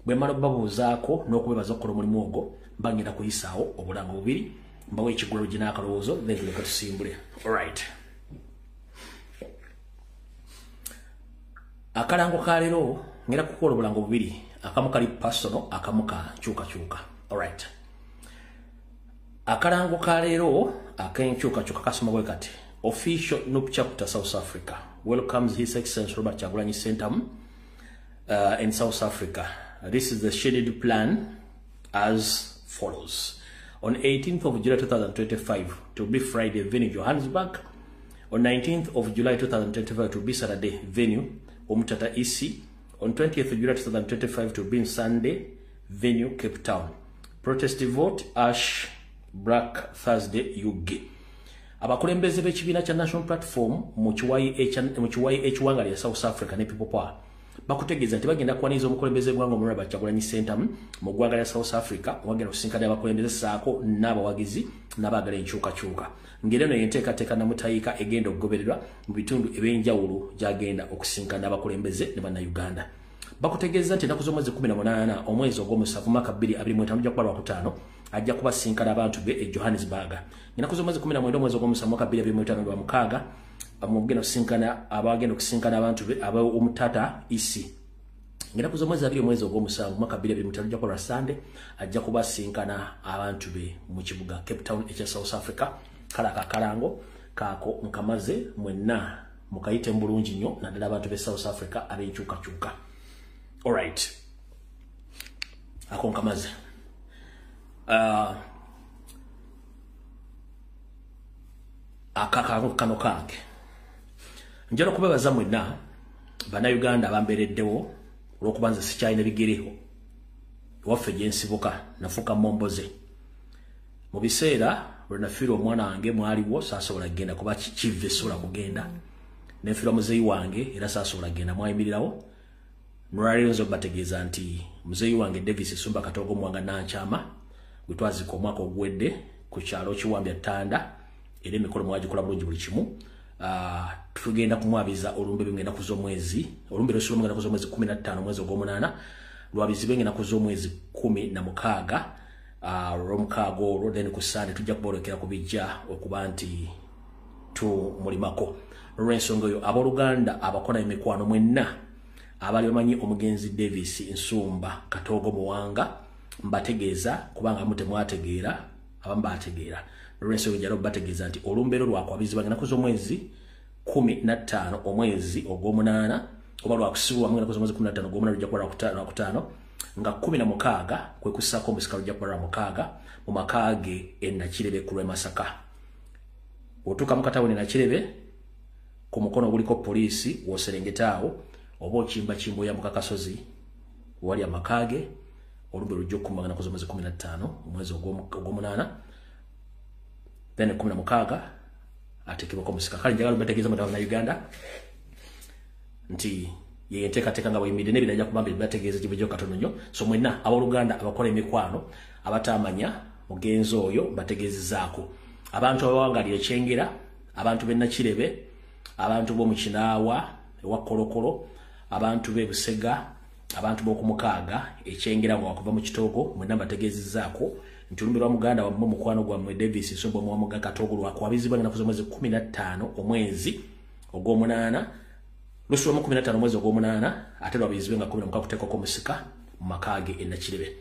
bwe mala babuuzaako n'okubebaza okukola omulimu ogwo mbangenda kuyisaawo obulango bubiri mbawo ekigulalo gye n'akalowoozo then tuleka tusimbule. Alright. Akalango ka leero ngenda kukola obulango bubiri, akamu kali personal, akamu ka kyukakyuka. Alright. Akalango ka leero ak'enkyukakyuka kasoma bwe kati. Official NUP chapter South Africa welcomes His Excellency Robert Kyagulanyi Ssentamu in South Africa. This is the scheduled plan as follows. On 18th of July 2025 to be Friday, venue Johannesburg. On 19th of July 2025 to be Saturday, venue Umtata EC. On 20th of July 2025 to be Sunday, venue Cape Town. Protest vote Ash Black Thursday UG. Abakulembeze b'ekibiina kya National Platform mu kiwayi ekiwanga lya South Africa ne People Power bakutegeeza nti bagenda kuwaniza omukulembeze gwanga Robert Kyagulanyi Ssentamu mu ggwanga lya South Africa wagenda kusinkana abakulembeze saako n'abawagizi n'abaagala enkyukakyuka. Ngeri eno y'enteekateeka namutayiika egenda okugobererwa mu bitundu eb'enjawulo gy'agenda okusinkana abakulembeze ne bannayuganda. Bakutegeeza nti ennaku z'omwezi 18 omwezi ogw'omusanvu mwaka 2025 ojja kuba Lwakutaano ajja kubasinkana abantu be e Johannesburg. Ennaku z'omwezi 19 omwezi ogw'omusanvu mwaka 2025 Lwamukaaga amugenda kusinkana abagenda okusinkana abantu be Umtata EC. Ennaku z'omwezi 2 omwezi ogw'omusanvu mwaka 2025 ojja kuba Sunday ajja kubasinkana abantu be mu kibuga Cape Town ekya South Africa. Kala akalango kaako nkamaze mwenna mukayite mbulungi nnyo naddala abantu be South Africa ab'enkyukakyuka. Alright. Ako nkamaze. Akakango kano kange. Njalo kubebaza mwenna bannayuganda abambereddewo olw'okubanza sikyalina bigereho waffe gye nsibuka nafuuka momboze. Mu biseera lwe nafiirwa omwana wange mwaliwo saasobola kugenda kuba kive sobola kugenda. Nefiirwa muzeeyi wange era saasobola kugenda mwayimirirawo. Nolwaleero nzo bategeeza nti muzeeyi wange Davis Sumba Katogo Mwanga Nankyama gwe twazika omwaka ogwedde ku kyalo Kiwambya Ttanda era emikolo mwagikola bulungi buli kimu. Tugenda kumwabiza olumbe bwengenda kuza omwezi olumbe lw'esula mwengenda kuza omwezi 15 omwezi ogw'omunaana lwabizi bwengenda kuza omwezi 16 olw'omukaaga olwo then ku Sande tujja kuboolekera ku bijja okuba nti tumulimako. Olw'ensonga eyo abooluganda abakola emikwano mwenna abali bamanyi omugenzi Davis Nsumba Katogo Muwanga mbategeeza kubanga mute mwategeera abamu bategeera. Olw'ensonga jalo bategeeza nti olumbeero lwakwabizibwa ngenda kuza omwezi 15 omwezi ogw'omunaana oba lwakusibwa mwengenda kuza omwezi 15 ogw'omunaana lujja kuba Lwakutaano nga 16 kwe kussaako omusika lujja kuba Lwamukaaga mu maka ge e Nakirebe ku lw'e Masaka. Otuuka mu Katawuni Nakirebe ku mukono oguliko poliisi w'oserengetaawo oba okimba yambuka kasozi wali amaka ge olumbe lujja okukumbagana kuza omwezi 15 omwezi ogw'omunaana then 16 atekebwako omusika. Kale njagala bategeeza mu Uganda nti ye enteekateeka nga bweyimiridde n'ebintu ajja kubamba bategeeza kibajjo katono nnyo. So mwenna abooluganda abakola emikwano abatamanya mugenzi oyo bategeezezaako abantu abawangalira ekyengera abantu b'e Nakirebe abantu b'omu Kinaawa ewa Kolokolo abantu b'e Busega abantu b'okumukaaga ekyengera nga wakuva mu Kitoogo mwenna bategeezezaako nti olumbe lwa muganda wammwe mukwano gwammwe Davis Nsumba Muwanga Katogo lwakwabizibwa ngenda kuza omwezi 15 omwezi ogw'omunaana lusula mu 15 omwezi ogw'omunaana ate lwabizibwe nga 16 kuteekako omusika mu maka ge e Nakirebe.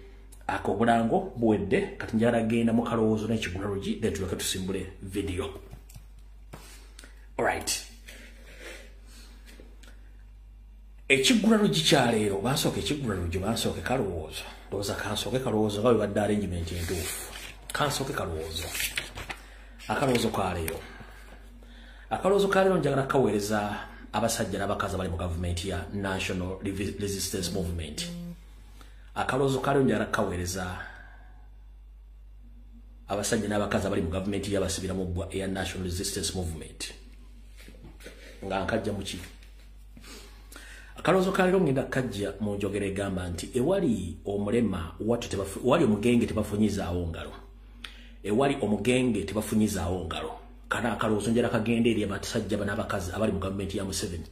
Ako obulango buwedde kati njagala genda mu kalowoozo n'ekigulalogi then tuleke tusimbule video. Alright. Ekigulalogi kya leero bansooka ekigulalogi bansooke kalowoozo ndowooza kansooke kalowoozo nga bwe badde arrangement entuufu kansooke kalowoozo. Akalowoozo ka leero akalowoozo ka leero njagala kaweereza abasajja n'abakazi abali mu gavumenti ya National Resistance Movement. Akalowoozo ka leero njagala kaweereza abasajja n'abakazi abali mu gavumenti y'abasibira mu bbwa eya National Resistance Movement nga nkajja mu ki. Akalowoozo ka leero ngenda kajja mu njogera egamba nti ewali omulema wali omugenge tebafunyizaawo ngalo ewali omugenge tebafunyizaawo ngalo. Kana akalowoozo njala kagenda eri abasajja n'abakazi abali mu gavumenti ya Museveni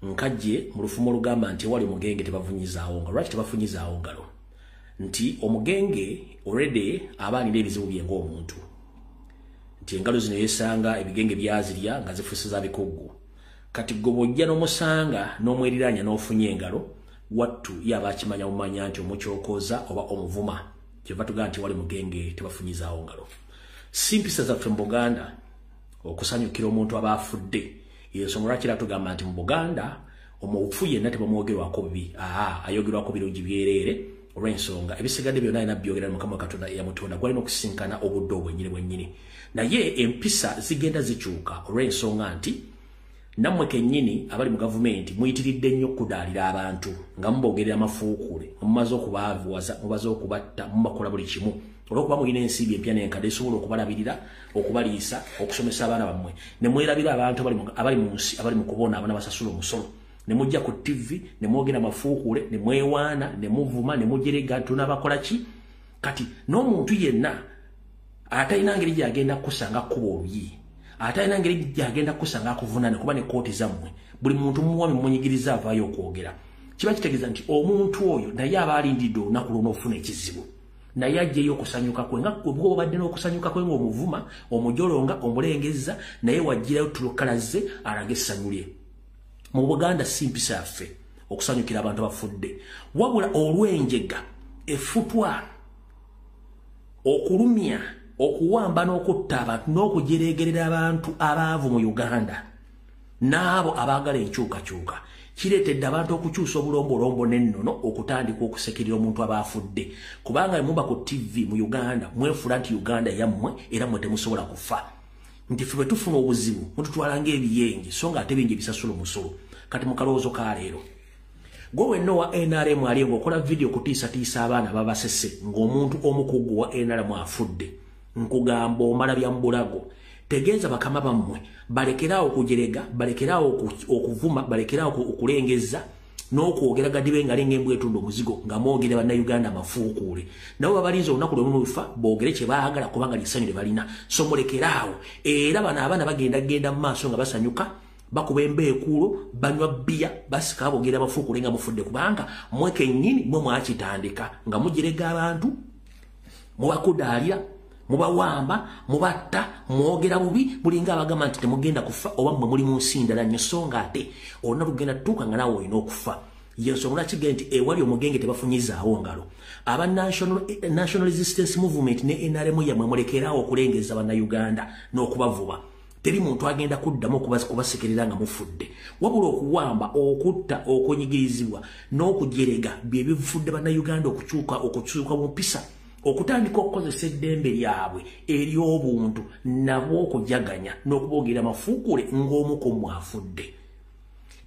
nkajje mu lufumo lugamba nti wali mugenge tebavunyizawo ngalo. Lwaki tebafunyizawo ngalo? Nti omugenge already abaanira ebizibu bye ng'omuntu. Nti engalo zino yesanga ebigenge byazirya nga zifusiza bikuggu. Kati gobojja n'omusanga n'omweriranya n'ofunye engalo, wattu yaba akimanya mumanya nti omukyokoza oba omuvuma. Kyeva tugaa nti wali mugenge tebafunyizaawo ngalo. Simpisa zaffe mu Buganda okusanyukira omuntu aba afudde. Y'ensonga lwaki era tugamba nti mu Buganda omufu yenna tebamwogerwako bibi. Ayogerwako birungi byereere. Olw'ensonga ebisigadde byonna alina byogera Mukama Katonda yamutonda gwalina okusinkana obudde obwennyini. Naye empisa zigenda zikyuka olw'ensonga nti nammwe kennyini abali mu gavumenti muyitiridde nnyo okudaalira abantu nga mubogerera amafuukule, mumaze okubaavuwaza, mumaze okubatta, mubakola buli kimu. Olw'okuba mulina ensimbi empya n'enkadde esobola okubalabirira, okubaliisa, okusomesa abaana bammwe. Ne mwerabira abantu abali mu nsi abali mu kubonaabona basasula omusolo. Ne mujja ku TV, ne mwogera amafuukule, ne mwewaana, ne muvuma, ne mujerega tunabakola ki? Kati n'omuntu yenna atalina ngeri gy'agenda kusanga kuba oluyi. Atalina ngeri gy'agenda kusanga akuvunaane kuba ne kooti zammwe. Buli muntu muwami munyigiriza avaayo okwogera. Kiba kitegeeza nti omuntu oyo naye aba alindidde olunaku luno ofuna ekizibu. Naye ajjeyo okusanyuka kwe nga bwe obadde n'okusanyuka kwe ng'omuvuma, omujolonga, omulengezza, naye wajjirayo tulukalaze alage essanyu lye. Mu Buganda si mpisa yaffe okusanyukira abantu abafudde. Wabula olw'enjega, effutwa, okulumya, okuwamba n'okutta abantu n'okujereegerera abantu abaavu mu Uganda n'abo abaagala enkyukakyuka kireetedde abantu okukyusa obulombolombo n'ennono okutandika okusekerera omuntu abaafudde. Kubanga muba ku TV mu Uganda mwefula nti Uganda yammwe era mwe temusobola kufa. Nti ffe bwe tufuna obuzibu mututwala ng'ebiyenje so nga ate bingi bisasula omusolo. Kati mu kalowoozo ka leero gwe wenna owa NRM ali ng'okola vidiyo kutiisatiisa abaana babasese ng'omuntu omukugu wa NRM afudde. Nkugamba omala bya mbulago. Tegeeza bakama bammwe balekerawo okujerega, balekerawo okuvuma, balekerawo okulengeza n'okwogera gadibe nga lengembwa etundo omuzigo nga mwogere bannayuganda amafuukuule. Nabo babalinze olunaku lwe mufa boogere kye baagala kubanga lisanyu lye balina. So mulekerawo. Era bano abaana bagenda mu maaso nga basanyuka, bakuba embeekuulo, banywa bbiya, basika boogera amafuukuule nga mufudde kubanga mwe kennyini mwe mwakitandika nga mujerega abantu, mubakudaalira, mubawamba, mubatta, mwogera bubi, bulinga abagamba nti temugenda kufa oba mmwe muli mu nsi ndala nnyo so nga ate olunaku lugenda tutuuka nga naawe olina okufa. Y'ensonga lwaki nti ewali omugenge tebafunyizaawo ngalo. Aba National Resistance Movement ne NRM yammwe mulekerawo okulengeza bannayuganda n'okubavuba. Teri muntu agenda kuddamu kubasekerera nga mufudde. Wabula okuwamba, okutta, okunyigirizibwa n'okujerega bye bivudde bannayuganda okukyuka mu mpisa. Okutandika okukozesa eddembe lyabwe ery'obuntu nabo okujaganya n'okuboogera amafuukule ng'omu ku mwafudde.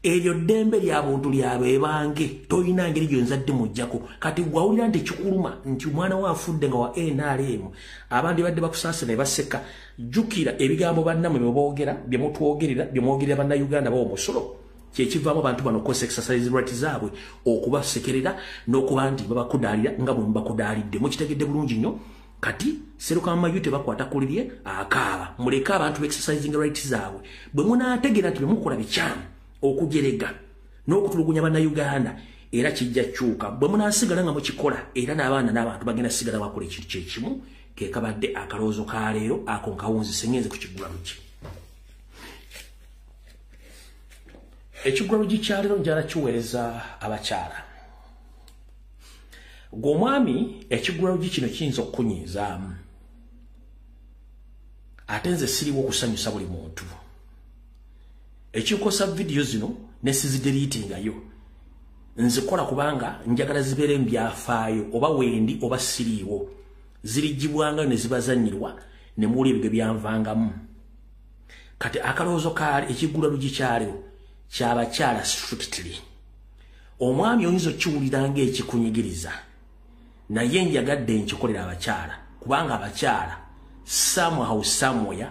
Eryo ddembe lya buntu lyabwe bange toyina ngeri gyonzadde mujjako. Kati gwawulira nti kikuluma nti omwana we afudde nga wa NRM abandi badde bakusaasa ne baseka. Jjukira ebigambo bannammwe bye boogera, bye mutwogerera, bye mwogerera bannayuganda b'omusolo. Kyekivaamu abantu bano okukozesa exercise right zaabwe okubasekerera n'okuba nti babakudaalira nga bwe mubakudaalidde. Mukitegedde bulungi nnyo. Kati seruka amayu tebakwata kulirye akaaba. Muleke abantu exercising right zaabwe. Bwe munaategeera nti bye mukola bikyamu okujerega n'okutulugunya bannayuganda era kijja kyuka. Bwe munaasigala nga mukikola era n'abaana n'abantu bagenda sigala bakola ekintu kyekimu. Ke kabadde akaloozo ka leero ako nkawunzise ngenze kukigula luki. Ekigwa lugi kya leero njala kiweereza abakyala. Gw'omwami ekigwa lugi kino kiyinza okukunyiizaamu. Ate nze siriwo okusanyusa buli muntu. Ekikosa vidiyo zino ne sizideriitingayo. Nzikola kubanga njagala zibeere mu byafaayo oba wendi oba siriiwo. Zirigibwanga ne zibazanyirwa ne muwulira ebyo byanvangamu. Kati akaloozo kaali ekigwa lugi kya leero ky'abakyala strictly. Omwami oyinza okiwulira ng'ekikunyigiriza. Naye njagadde nkikolera abakyala kubanga abakyala somehow somewhere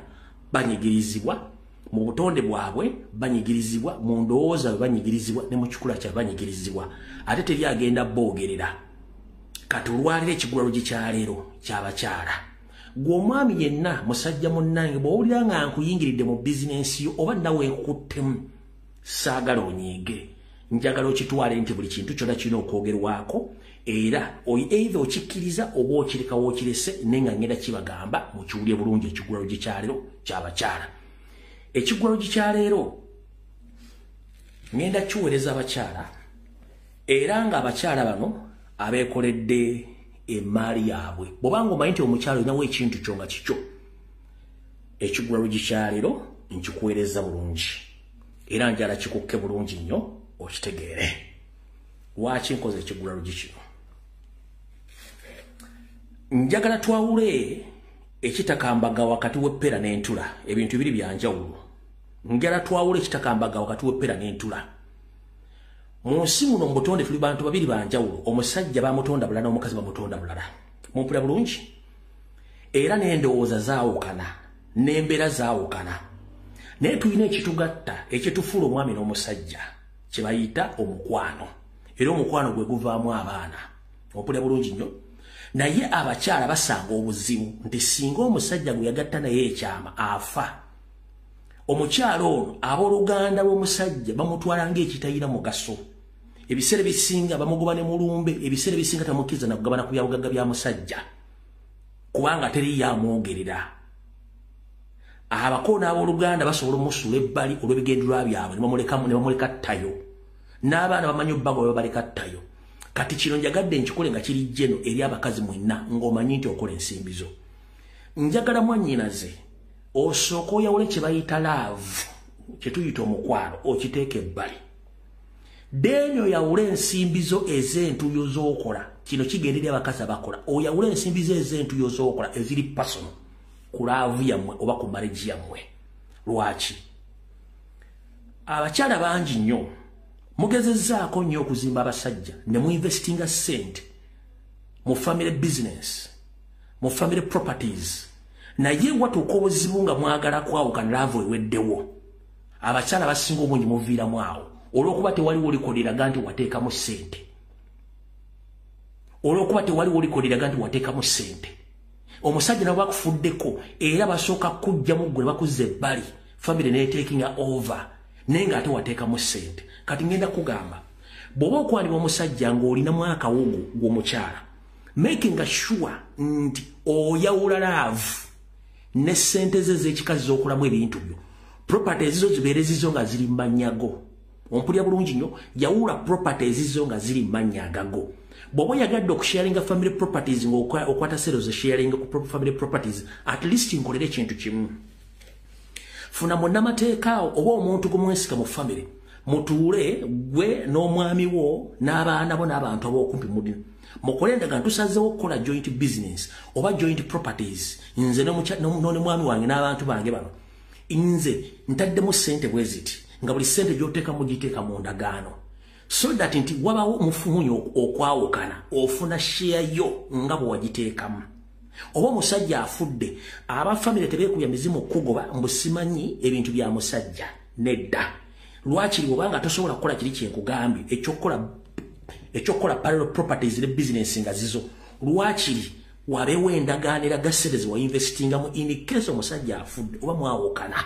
banyigirizibwa mu butonde bwabwe, banyigirizibwa mu ndowooza bwe banyigirizibwa ne mu kikula kya banyigirizibwa. Ate teri agenda boogerera. Kati olwalira ekigwa lugi kya leero ky'abakyala. Gwe omwami yenna musajja munnange bw'owulira nga nkuyingiridde mu bizinensi yo oba nawe nkukuttemu saagala onyiige njagala okitwale nti buli kintu kyonna kirina okwogerwako era either okikkiriza oba okireka wookirese nenga ngenda kibagamba mukiwulye bulungi ekigulalo gikyaleero ky'abakyala ekigulalo gikyaleero ngenda kiweereza abakyala era nga abakyala bano abeekoledde emaali yaabwe bw'obanga omanyi nti omukyala olinawo ekintu kyo nga kikyo ekigulalo gikyaleero nkikuweereza bulungi era njala kikukke bulungi nnyo okitegeere lwaki nkoze ekigulalo gikino njagala twawule ekitakambaga wakati w'eppera n'entula ebintu biri byanjawulo njagala twawule ekitakambaga wakati w'eppera n'entula mu nsi muno mu butonde tuli bantu babiri banjawulo omusajja bamutonda bulala n'omukazi bamutonda bulala mumpulira bulungi era n'endowooza zaawukana n'embeera zaawukana naye tulina ekitugatta ekitufuula omwami n'omusajja kye bayita omukwano era omukwano gwe guvaamu abaana mumpulira bulungi nnyo naye abakyala basanga obuzibu nti singa omusajja gwe yagatta naye ekyama afa omukyala ono abooluganda lw'omusajja bamutwala ng'ekitayina mugaso ebiseera bisinga bamugoba ne mulumbe ebiseera bisinga tamukkiriza nakugabana ku byabugagga bya musajja kubanga teriyo amwogerera abako n'abooluganda basobola omusula ebbali olw'ebigendererwa byabwe ne bamuleka ttayo n'abaana bamanyi obbago bwe babaleka ttayo kati kino njagadde nkikole nga kiri jeno eri abakazi mwenna ng'omanyi nti okola ensimbi zo njagala mwannyinaze osooka oyawule kye bayita laavu kye tuyita omukwano okiteeka ebbali deni oyawule ensimbi zo ez'entuyo z'okola kino kigenda eri abakazi abakola oyawule ensimbi zo ez'entuyo z'okola eziri pasono ku laavu yammwe oba ku maregi yammwe lwaki abakyala bangi nnyo mugezezzaako nnyo okuzimba abasajja ne muinvestinga ssente mu family business mu family properties naye watuuka obuzibu nga mwagala kwawukana laavu eweddewo abakyala basinga obungi muviiramu awo olw'okuba tewaliwo likoleraga nti wateekamu ssente olw'okuba tewaliwo likoleraga nti wateekamu ssente omusajja nabo bakufuddeko era basooka kujjamu ggwe ne bakuzza ebbali family neetakinga over naye ng'ate wateekamu ssente kati ngenda kugamba bw'oba okwanibwa omusajja ng'olinamu akawugu gw'omukyala making sure nti oyawula laavu ne ssente ze z'ekikazi z'okolamu ebintu byo property ezizo zibeere zizo nga ziri mmanyago ompulira bulungi nnyo yawula property ezizo nga ziri mannya gago bw'oba oyagadde okusharinga family properties ng'okwata sero ze sharing ku family properties at least nkolere ekintu kimu funa munnamateekaawo oba omuntu gumwesika mu family mutuule gwe n'omwami wo n'abaana bo n'abantu ab'okumpi mukole endagaano tusazeewo okukola joint business oba joint properties nze n'one mwami wange n'abantu bange bano nze ntaddemu ssente bwe ziti nga buli ssente gy'oteeka mugiteeka mu ndagaano so that nti wabawo omufunyi okwawukana ofuna share yo nga bwe wagiteekamu oba omusajja afudde abafamile tebeekubya mizimu okugoba mbusimanyi ebintu bya musajja nedda lwakiri bw'obanga tosobola kukola kiri kyenkugambye ekyokukola parallel properties ne business nga zizo lwakiri wabeewo endagaano eraga ssente ze wainvestingamu in case omusajja afudde oba mwawukana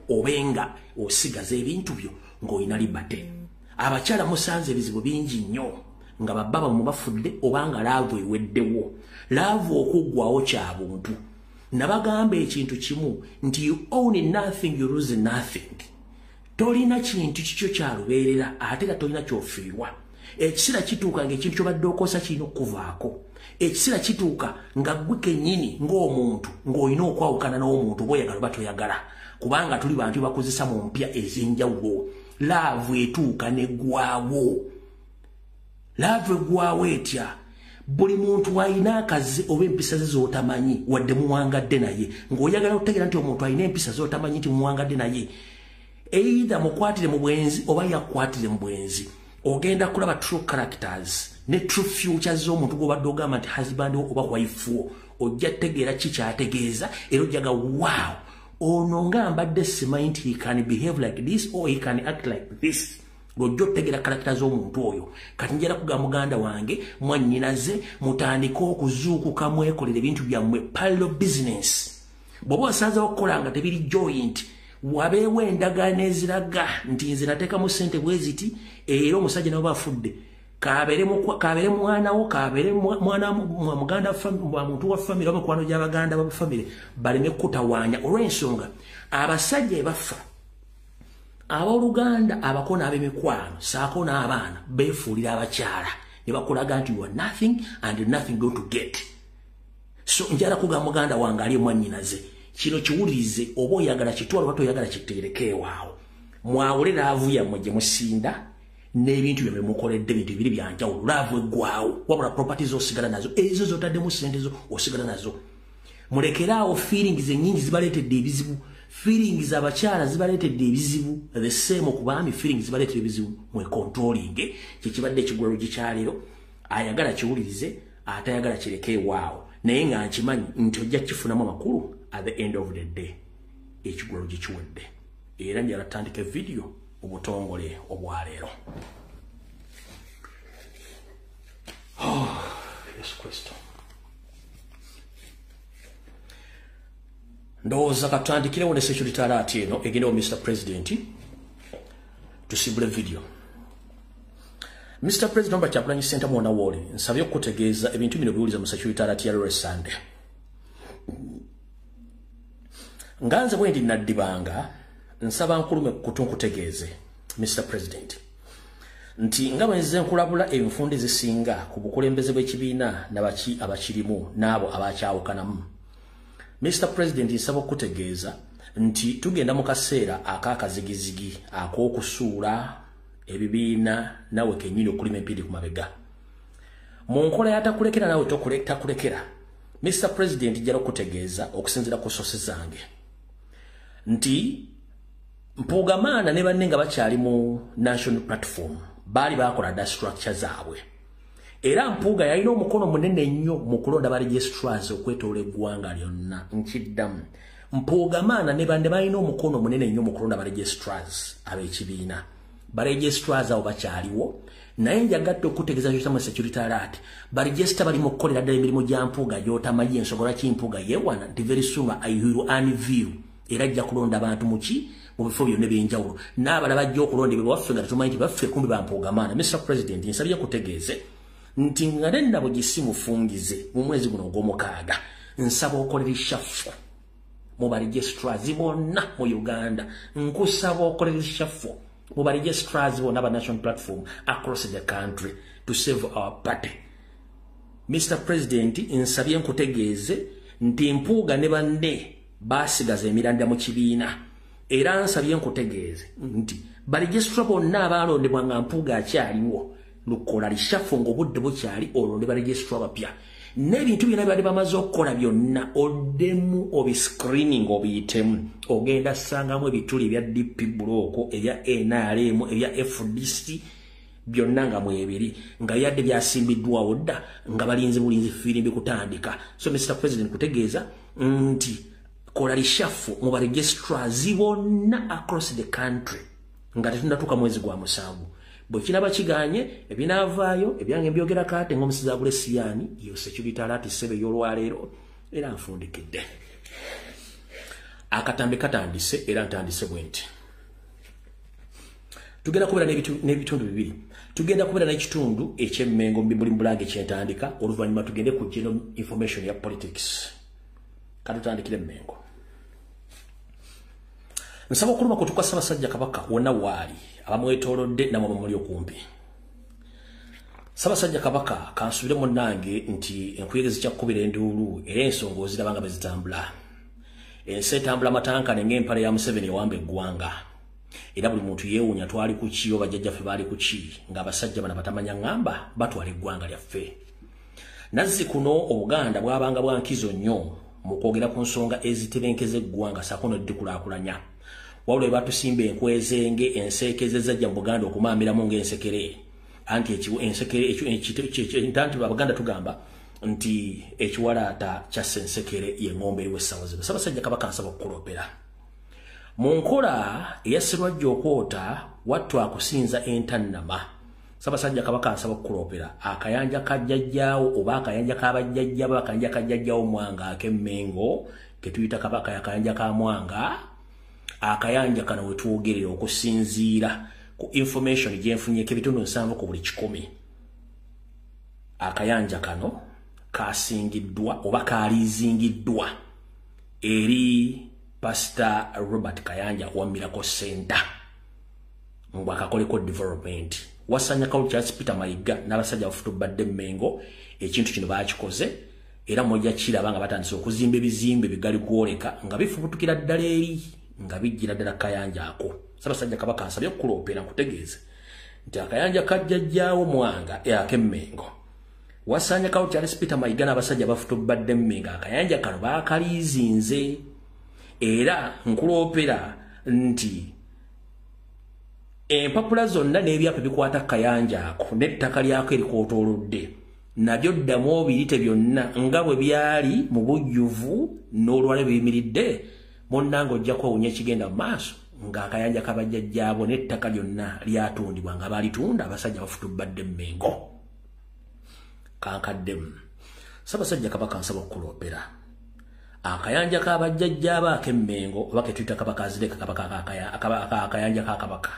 obenga osigaza ebintu byo ng'olina libate abakyala musanze ebizibu bingi nnyo nga babba bamwe bafudde obanga laavu eweddewo laavu okuggwawo kya buntu nabagamba ekintu kimu nti you own nothing you lose nothing tolina kintu kikyo kyalubeerera ate nga tolina kyofiirwa ekiseera kituuka ng'ekintu kyobadde okosa kirina okuvaako ekiseera kituuka nga ggwe kennyini ng'omuntu ng'olina okwawukana n'omuntu oba oyagala oba toyagala kubanga tuli bantu bakozesa mu mpya ez'enjawulo laavu etuuka neggwaawo laavu eggwaawo etya buli muntu alina akazi oba empisa ze z'otamanyi wadde muwangadde naye ng'oyagala okutegeera nti omuntu alina empisa z'otamanyi nti muwangadde naye either mukwatire mu bwenzi oba yakwatire mu bwenzi ogenda kulaba true characters ne true futures z'omuntu gw'obadde ogamba nti husband oba wife wo ojja tegeera ki kyategeeza era ojjaga wow ono nga mbadde simanyi nti he can behave like this or he can act like this lwojja otegeera characters z'omuntu oyo kati njala kugamba muganda wange mwannyinaze mutandike okuzuukuka mwekolera ebintu byammwe parallel business bw'oba osanzewo okukola nga tebiri joint wabeewo endagaano eziraga nti nze nateekamu ssente bwe ziti era omusajja nabo bafudde kabeere mwanawo kabeere mwana muganda wa muntu wa famire oba mukwano gy'abaganda ba famire baleme kutawaanya olw'ensonga abasajja ebafa abooluganda abako n'ab'emikwano saako n'abaana beefuulira abakyala ne bakulaga nti you are nothing and nothing go to get. So njala kugamba muganda wange ali mwannyinaze kino kiwulirize oba oyagala kitwala oba toyagala kiteerekeewaawo mwawule laavu yammwe gye musinda n'ebintu byabwe mukoledde bintu bibiri byanjawulo laavu eggwawo wabula properties osigala nazo ezo zotaddemu ssente zo osigala nazo mulekeraawo feelings ennyingi zibaleetedde ebizibu feelings abakyala zibaleetedde ebizibu the same okubaami feelings zibaleetedde ebizibu mwekontrolinge kyekibadde ekigwalo gikyaleero ayagala kiwulirize atayagala kirekeewaawo naye nga nkimanyi nti ojja kifunamu amakulu at the end of the day ekigwalo gikiwedde era njala tandika video obutongole obwaleero. Yesu Kristo ndowooza katandikirewo ne security alert eno egendewo Mr. President tusimbule video. Mr. President Robert Kyagulanyi Ssentamu Wooly nsabye okutegeeza ebintu bino biwuliza mu security alert ya leero Sunday. Nganze bwendi naddibanga nsaba nkulume kutunkutegeeze Mr. President nti nga bwenze nkulabula enfunde zisinga ku bukulembeze bw'ekibiina n'abaki abakirimu n'abo abakyawukanamu. Mr. President nsaba okutegeeza nti tugenda mu kaseera ak'akazigizigi ak'okusuula ebibiina nawe kennyini okulima empindi ku mabega. Mu nkola yatakulekera nawe takulekera. Mr. President njala okutegeeza okusinziira ku sources zange nti Mpugamaana ne banne nga bakyali mu national platform baali bakola da structure zaabwe era Mpuuga yalina omukono munene nnyo mu kulonda ba registrars okwetoola eggwanga lyonna nkiddamu. Mpugamaana ne banne balina omukono munene nnyo mu kulonda ba registrars ab'ekibiina. Ba registrars abo bakyaliwo naye njagatte okutegeeza ky'otamu security alert ba register bali mu kukolera ddala emirimu gya Mpuuga gy'otamanyi ensonga lwaki Mpuuga yeewana nti very soon I will unveil era ajja kulonda abantu muki mu bifo byonna ebyenjawulo n'abalala bajja okulondebwa baffe nga tumanyi nti baffe kumbi ba Mpugamaana. Mr. President nsabye kutegeeze nti nga nenna bwe gisimufungize mu mwezi guno ogw'omukaaga nsaba okolera eshafu mu ba registrars bonna mu Uganda nkusaba okolera eshafu mu ba registrars bonna ba national platform across the country to save our party. Mr. President nsabye nkutegeeze nti Mpuuga ne banne baasigaza emiranda mu kibiina era nsabye nkutegeeze nti ba registra bonna abalondebwa nga Mpuuga akyaliwo lukola lishafu ng'obudde bukyali olonde ba registra abapya n'ebintu byonna byali bamaze okukola byonna oddemu obiscreening obiyitemu ogenda ssangamu ebituli ebya DP Block ebya NRM ebya FDC byonna nga mwebiri nga yadde byasimbiddwawo dda nga balinze bulinzi firimbi kutandika. So Mr. President kutegeeza nti kola lishafu mu ba registrars bonna across the country nga tetunnatuuka mwezi gwa musanvu. Bwe kiraba kiganye ebinaavaayo ebyange mbyogera kaate ng'omusiza Abule Siyani yo security alert ssebe y'olwaleero era nfundikidde. Akatambe katandise era ntandise bwe nti tugenda kubeera n'ebitundu bibiri. Tugenda kubeera n'ekitundu eky'emmengo mbimbuli mbulange kyentandika oluvannyuma tugende ku general information ya politics. Katutandikire emmengo. Nsaba okuluma kutuka Ssaabasajja Kabaka wonna waali abamwetoolodde namwe bamuli okumpi. Ssaabasajja Kabaka kansubire munnange nti enkuyege kyakubira enduulu era ensonga ozirabanga bwe zitambula. Ensi etambula matankane ng'empale ya Museveni ewamba eggwanga. Era buli muntu yeewuunya twali ku ki oba jjajjaffe baali ku ki ng'abasajja bano batamanya ngamba batwala eggwanga lyaffe. Nazzikuno Obuganda bwabanga bwa nkizo nnyo mu kwogera ku nsonga ezitebenkeza eggwanga ssaako n'eddikulaakulanya. Wawula batusimba enkwezenge enseekeze zajja mu Buganda okumaamiramu ng'ensekere anti ntanti Abaganda tugamba nti ekiwalaata kya ssensekere y'engombe eriwo essaawa zino. Ssaabasajja Kabaka nsaba okukulopera mu nkola eya Sserwajja okwota wattu akusinza entannama. Ssaabasajja Kabaka nsaba okukulopera akayanja ka jjajjaawo oba akayanja k'abajjajja oba akayanja ka jjajjaawo Mwanga ak'emmengo ke tuyita Kabaka akayanja ka Mwanga akayanja kano wetuogerera okusinziira ku information gyenfunye k'ebitundu 7 ku buli 100 akayanja kano kasingiddwa oba kalizingiddwa eri Pastor Robert Kayanja wa Miracle Center ngwa kakoleko development wasanya kawo Charles Peter Mayiga n'abasajja bafutubadde Mengo ekintu kino bakikoze era mojja kirabanga batandise okuzimba ebizimbe bigali gwoleka nga bifubutukira ddala eri nga bijjira ddala Kayanja ako Ssaabasajja Kabaka asabye okuloopera nkutegeeze nti akayanja kajjajjaawo mwanga ak'Emmengo wasanya kawo Charles Peter Mayiga n'abasajja bafutubadde Mengo akayanja kano bakalizinze era nkuloopera nti empapula zonna n'ebyapa bikwata kayanja ako n'ettaka lyako erikootolodde nabyo ddamu obiyite byonna nga bwe byali mu bujjuvu n'olwale biyimiridde munnange ojja kwewunya ekigenda mu maaso ng'akayanja kabajjajjaabo n'ettaka lyonna lyatundibwa nga balitunda abasajja bafutubadde Mengo kankaddemu Ssaabasajja Kabaka nsaba okuloopera akayanja kabajjajjaabo ak'Emmengo oba ketuyita Kabaka azireka akayanja ka Kabaka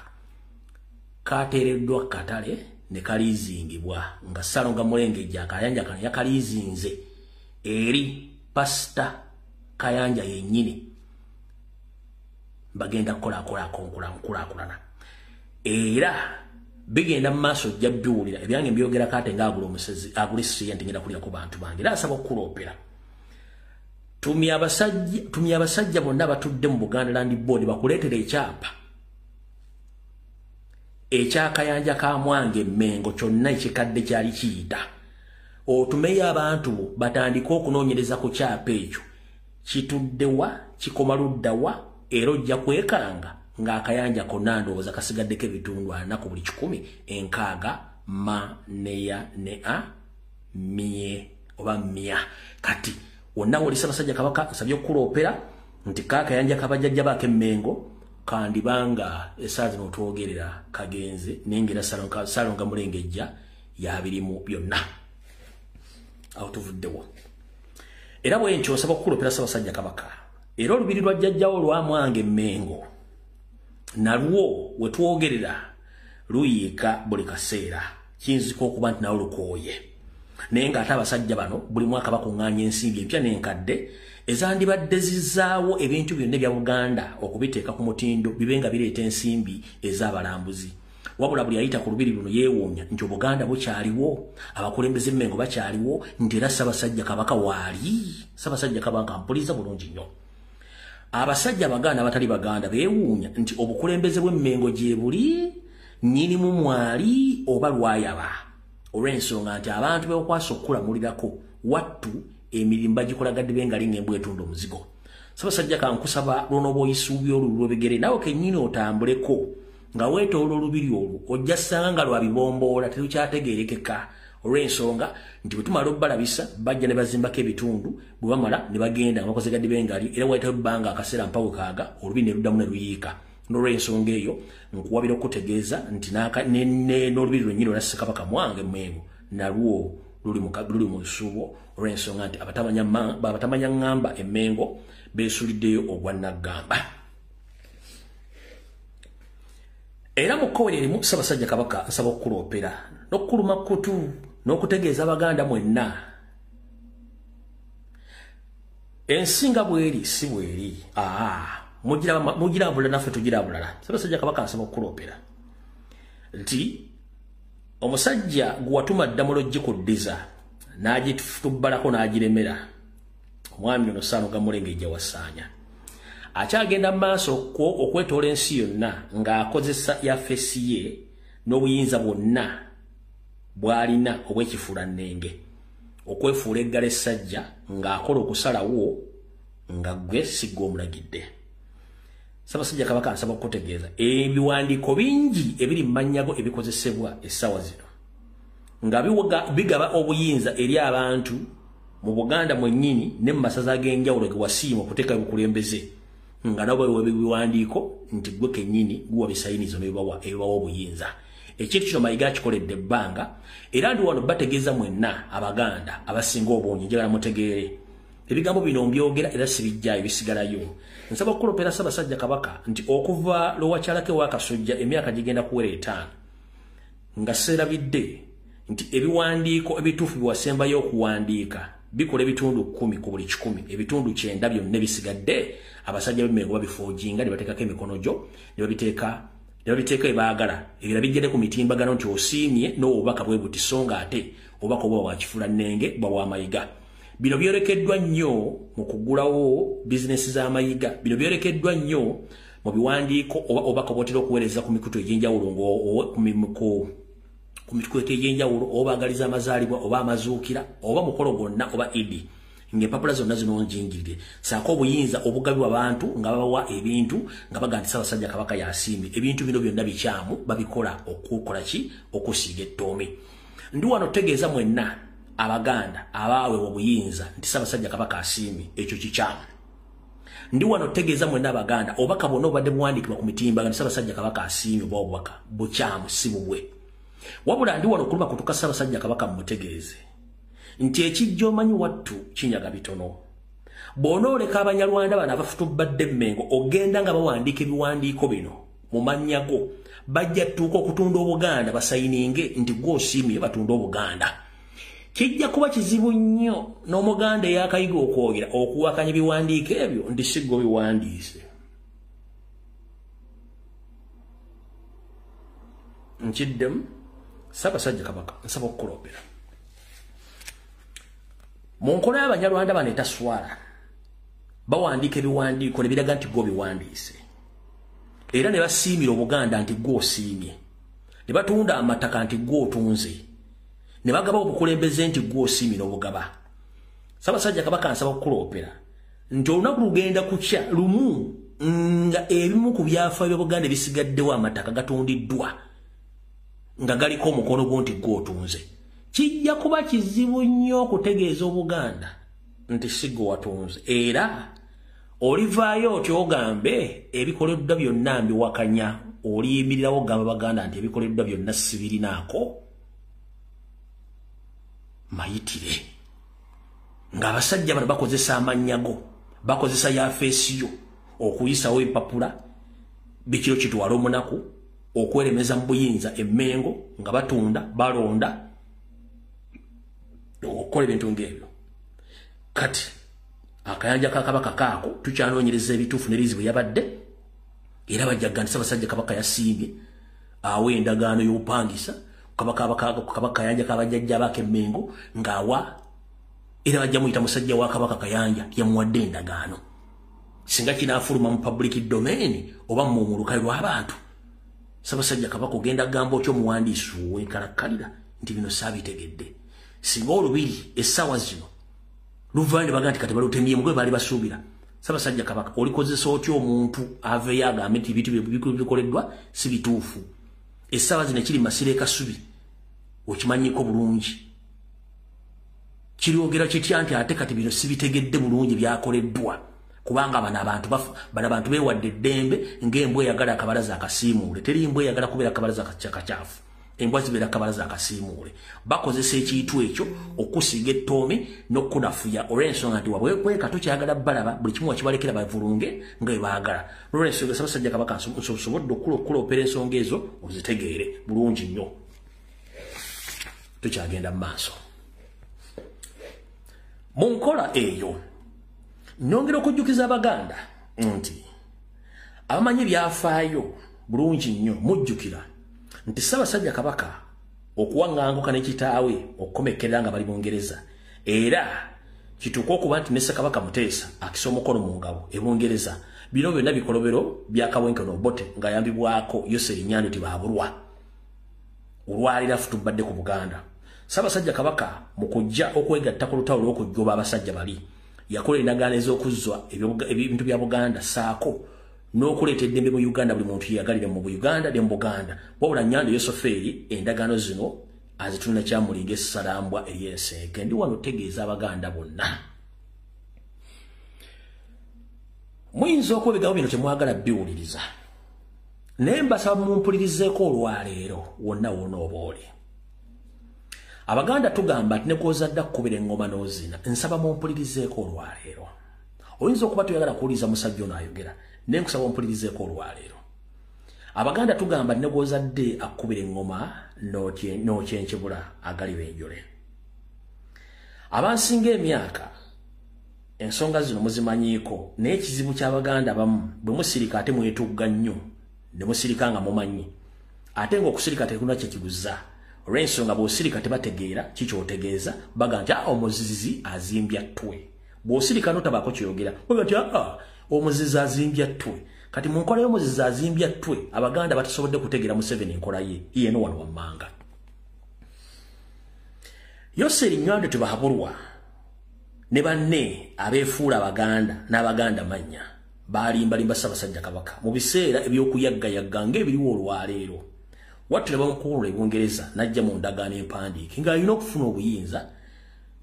kateereddwa katale ne kalizingibwa nga Ssalonga Mulengejja akayanja kano yakalizinze eri Pastor Kayanja yennyini bagenda kukulaakulana era bigenda mu maaso ojja biwulira ebyange mbyogera kate ng'agula omusezi agula essira ntigenda kulira ku bantu bange era asaba okuloopera tumya abasajja bonna batudde mu Buganda Land Board bakuleetera ekyapa ekyakayanja ka Mwange Mengo kyonna ekikadde kyali kiyita otumeyo abantu batandika okunoonyereza ku kyapa ekyo kituddewa kikoma luddawa era ojja kwekanga ng'akayanja konna ndowooza kasigaddeko ebitundu 4 ku buli 100 enkaaga ma neya ne a mie oba mia kati wonna woli Ssaabasajja Kabaka asabye okuloopera nti kakayanja kabajjajja bak'Emmengo kandibanga esaazi n'otwogerera kagenze nengera Ssalonga Mulengejja yabirimu byonna awo tuvuddewo era bwentyo osaba okuloopera Ssaabasajja Kabaka era olubiri lwa jjajjawo lwa Mwange Mengo nalwo wetwogerera luyiika buli kaseera kiyinzika okuba nti nawo lukooye naye ng'ate abasajja bano buli mwaka bakuŋŋaanya ensimbi empya n'enkadde ezandibadde zizzaawo ebintu byonna ebya Buganda okubiteeka ku mutindo bibe nga bireeta ensimbi ez'abalambuzi wabula buli ayita ku lubiri luno yeewuunya nti Obuganda bukyaliwo abakulembeze Mengo bakyaliwo nti era Ssaabasajja Kabaka waali Ssaabasajja Kabaka mpuliza bulungi nnyo abasajja Abaganda abatali Baganda beewuunya nti obukulembeze bw'Emmengo gye buli nnyinimu mwali oba lwayaba olw'ensonga nti abantu beokwasa okukulamulirako wattu emirimu bagikolagadde bengali ng'embwa etunda omuzigo Ssaabasajja kankusaba lw'onooba oyisuubya olulu lw'ebigere naawe kennyini otambuleko nga weetoola olubiri olwo ojja ssanga nga lwabibomboola terukyategeerekeka olw'ensonga nti bwe tumala obbalabisa bajja ne bazimbako ebitundu bwe bamala ne bagenda nga bakoze gadde bengali era wayitawo ebbanga akaseera mpawo kaaga olubiri ne luddamu ne luyiika n'olw'ensonga eyo nkuwabira okutegeeza nti n'olubiri lwennyini olwa Ssekabaka Mwange Mengo nalwo luli mu nsuubo olw'ensonga nti abatamanya ŋŋamba Emmengo beesuliddeyo ogwa Naggamba era mu kkowe erimu Ssaabasajja Kabaka nsaba okuloopera n'okukuluma kutu n'okutegeeza Abaganda mwenna ensinga bweri si bweri mugira bulala naffe tugira bulala Ssaabasajja Kabaka nsaba okuloopera nti omusajja gwe watuma Ddamula ogikuddiza n'agitubbalako n'agiremera omwami ono Ssalonga Mulengejja Wassaanya akyagenda mu maaso okwetoola ensi yonna ng'akozesa yafesi ye n'obuyinza bwonna bw'alina obw'ekifuulannenge okwefuula eggala essajja ng'akola okusalawo nga gwe sigga omulagidde Ssaabasajja Kabaka nsaba okutegeeza ebiwandiiko bingi ebiri mu mannyago ebikozesebwa essaawa zino nga bigaba obuyinza eri abantu mu Buganda mwennyini ne mu masaza ag'enjawulo ge wasiima okuteeka obukulembeze nga nabo biwandiiko nti gwe kennyini guwa bisayinizo n'ebibawa obuyinza ekintu kino Mayiga akikoledde ebbanga era ndi wano bategeeza mwenna Abaganda abasinga obungi njagala mutegeere ebigambo bino mbyogera era sibijjayo bisigalayo nsaba okulopera Ssaabasajja Kabaka nti okuva lowachalake wa Kasujja emyaka gigenda kuwera 5 nga serabidde nti ebiwandiiko ebituufu biwasembayo okuwandiika bikola ebitundu 10 ku buli 100 ebitundu 9 byonna bisigadde abasajja b'Emmengo babifoojinga ne bateekako emikono gyo ne babiteeka ebaagala ebira bijjede ku mitimbagano nti osiimye n'obubaka bwe buti songa ate obubaka obwa wakifula nnenge bwa wamayiga bino byorekeddwa nnyo mu kugulawo bizinesi z'amayiga bino byorekeddwa nnyo mu biwandiiko oba obubaka bwotera okuweereza ku mikutu egy'enjawulo ku mikutu egy'enjawulo oba baagaliza amazaalibwa oba amazuukira oba mukolo gwonna oba idi ng'empapula zonna zino njingirire saako obuyinza obugabibwa abantu nga babawa ebintu nga baga nti Ssaabasajja Kabaka yasiimye ebintu bino byonna bikyamu babikola okukola ki okusiiga ettoome ndi wano tegeeza mwenna Abaganda abaawe obuyinza nti Ssaabasajja Kabaka asiimye ekyo kikyamu ndi wano tegeeza mwenna Abaganda obubaka bwonna obadde buwandiikibwa ku mitimba nga Ssaabasajja Kabaka asiimye oba obubaka bukyamu si bubwe wabula ndi wano kuluma kutuka Ssaabasajja Kabaka mmutegeeze nti ekijja omanyi wattu kinyaga bitono bw'onooleka Abanyarwanda bano abafutubadde Emmengo ogenda nga bawandiika ebiwandiiko bino mu mannya go bajja tuuka okutunda Obuganda basayininge nti gw'osiimye batunda Obuganda kijja kuba kizibu nnyo n'Omuganda eyakayiga okwogera okuwakanya ebiwandiiko ebyo nti si gwe biwandiise nkiddemu Ssaabasajja Kabaka nsaba okukulopera mu nkola y'Abanyarwanda bano etaswala bawandiika ebiwandiiko ne biraga nti gwe biwandiise era ne basiimira Obuganda nti gwe osiimye ne batunda amataka nti gwe otunze ne bagaba obukulembeze nti gwe osiimye n'obugaba Ssaabasajja Kabaka nsaba okukulopera nti olunaku lugenda kukya lumu nga ebimu ku byafaayo by'Obuganda bisigaddewo amataka gatundiddwa nga galiko omukono gwo nti gwe otunze kijja kuba kizibu nnyo okutegeeza Obuganda nti si gwe watunze era olivaayo otyo ogambe ebikoleddwa byonna mbiwakanya oliyimirirawo ogamba Baganda nti ebikoleddwa byonna sibirinaako mayitire ng'abasajja bano bakozesa amannya go bakozesa yafeesi yo okuyisawo empapula bikiro kitwala omunaku okweremeza mu buyinza Emmengo nga batunda balonda okola ebintu ng'ebyo kati akayanja ka Kabaka kaako tukyanoonyereza ebituufu n'eriizi bwe yabadde era bajjaga nti Ssaabasajja Kabaka yasiimye awa endagaano y'obupangisa Kabaka kayanja kabajjajja baake Emmengo ng'awa era bajja muyita musajja wa Kabaka Kayanja yamuwadde endagaano singa kinaafuluma mu public domain oba mu lukalyo lw'abantu Ssaabasajja Kabaka ogenda gamba otyo omuwandiisi w'enkalakkalira nti bino saabitegedde singa olubiri essaawa zino luvayo baga nti kati balutemyemu gwe baali basuubira Ssaabasajja Kabaka olikozesa otyo omuntu aveeyo agambe nti ebintu bikoleddwa si bituufu essaawa zino ekiri Masiro Kasubi okimanyiko bulungi kiryogera kitya nti ate kati bino sibitegedde bulungi byakoleddwa kubanga bano abantu beewadde eddembe ng'embwa eyagala akabalaza akasiimuule teri mbwa eyagala kubeera akabalaza akacaafu embwa zibeera akabalaza akasiimuule bakozesa ekintu ekyo okusiiga ettoome n'okunafuya olw'ensonga nti wabwekweka tokyagala balaba buli kimu wakibalekera bavulunge nga bwe baagala n'olw'ensonga Ssaabasajja Kabaka nsobodde okukulopera ensonga ezo ozitegeere bulungi nnyo tukyagenda mu maaso mu nkola eyo nongera okujjukiza Abaganda nti abamanyi byafaayo bulungi nnyo mujjukira nti Ssaabasajja Kabaka okuwaŋŋanguka ne kitaawe okukomekerera nga bali Bungereza era kituuka okuba nti ne Ssekabaka Muteesa akisa omukono mu ngabo e Bungereza bino byonna bikolobero bya Kawenkene Obote ng'ayambibwako Yoseri Nyando tibabulwa olwalira futubadde ku Buganda Ssaabasajja Kabaka mu kujja okwegatta ku lutalo lw'okujjoba abasajja bali yakola endagaano ez'okuzzwa ebintu bya Buganda saako n'okuleeta eddembe mu Uganda buli muntu yeyagalire mu Buganda ne mu Buganda wabula Nyando Yosoferi endagaano zino azitulina kyamulinga essalambwa ery'enseeke ndi wano tegeeza Abaganda bonna muyinza okuba ebigambo bino temwagala biwuliriza naye mbasaba mumpulirizeeko olwaleero wonna wonna oba oli Abaganda tugamba ne kozadda kubira engoma n'ozina nsaba mumpulirizeeko olwaleero. Oyinza okuba toyagala kuwuliza musajja ono ayogera naye nkusaba mumpulirizeeko olwaleero. Abaganda tugamba ne kozadde akubira engoma n'okyenkebula agaliba enjole. Abansinga emyaka ensonga zino muzimanyiiko naye ekizibu ky'Abaganda bamu bwe musirika ate mwetugga nnyo ne musirika nga mumanyi ate ng'okusirika tekuna kye kiguza. Olw'ensonga bw'osirika tebategeera kikyotegeeza baga nti omuzizi azimbya ttwe. Bw'osirika notabaako kyoyogera baga nti omuzizi azimbya ttwe. Kati mu nkola y'omuzizi azimbya ttwe Abaganda batasobodde kutegeera Museveni enkola ye yeno wano wammanga. Yoseri Nywande tebahabulwa ne banne abeefuula Abaganda n'Abaganda mannya balimbalimba Ssaabasajja Kabaka mu biseera eby'okuyaggayagga ng'ebiriwo olwaleero. Watu nebamukulu ebungereza najja mu ndagaano empandiike nga alina okufuna obuyinza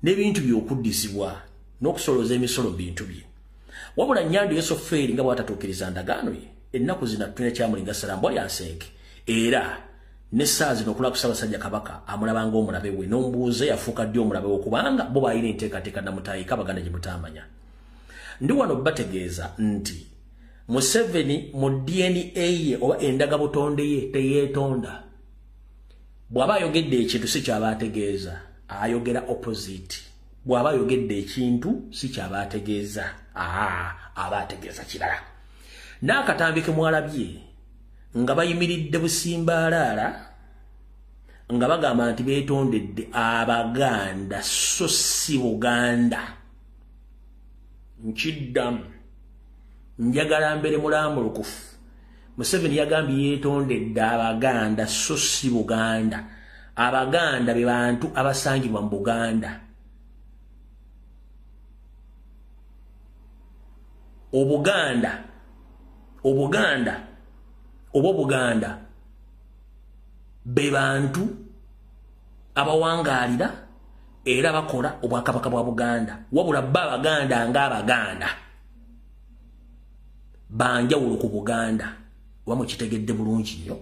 n'ebintu by'okuddisibwa n'okusolooza emisolo bintu bye. Wabula Nnyandi Yosoferi nga bw'atatuukiriza ndagaano ye ennaku zino tulina kyamulinga Salambwa lyansenke era n'essaawa zino okulaba ku Ssaabasajja Kabaka amulaba ng'omulabe we n'omubuuza yafuuka ddi omulabe we kubanga bo balina enteekateeka namutaayika Abaganda gye mutamanya. Ndi wano bategeeza nti Museveni mu DNA ye oba endagabutonde ye teyeetonda. Bw'aba ayogedde ekintu si kyaba ategeeza, ayogera opposite. Bw'aba ayogedde ekintu si kyaba ategeeza, aba ategeeza kirala. N'akatambi ke mwalabye nga bayimiridde busimbaalaala nga bagamba nti beetondedde Abaganda so si Buganda. Nkiddamu njagala mbere mulambulukufu. Museveni yagambye yeetondedde Abaganda so si Buganda. Abaganda be bantu abasangibwa mu Buganda. Obuganda oba Buganda be bantu abawangaalira era bakola obwakabaka bwa Buganda. Wabula Abaganda ng'Abaganda banjawulo ku Buganda wamukitegedde bulungi nnyo.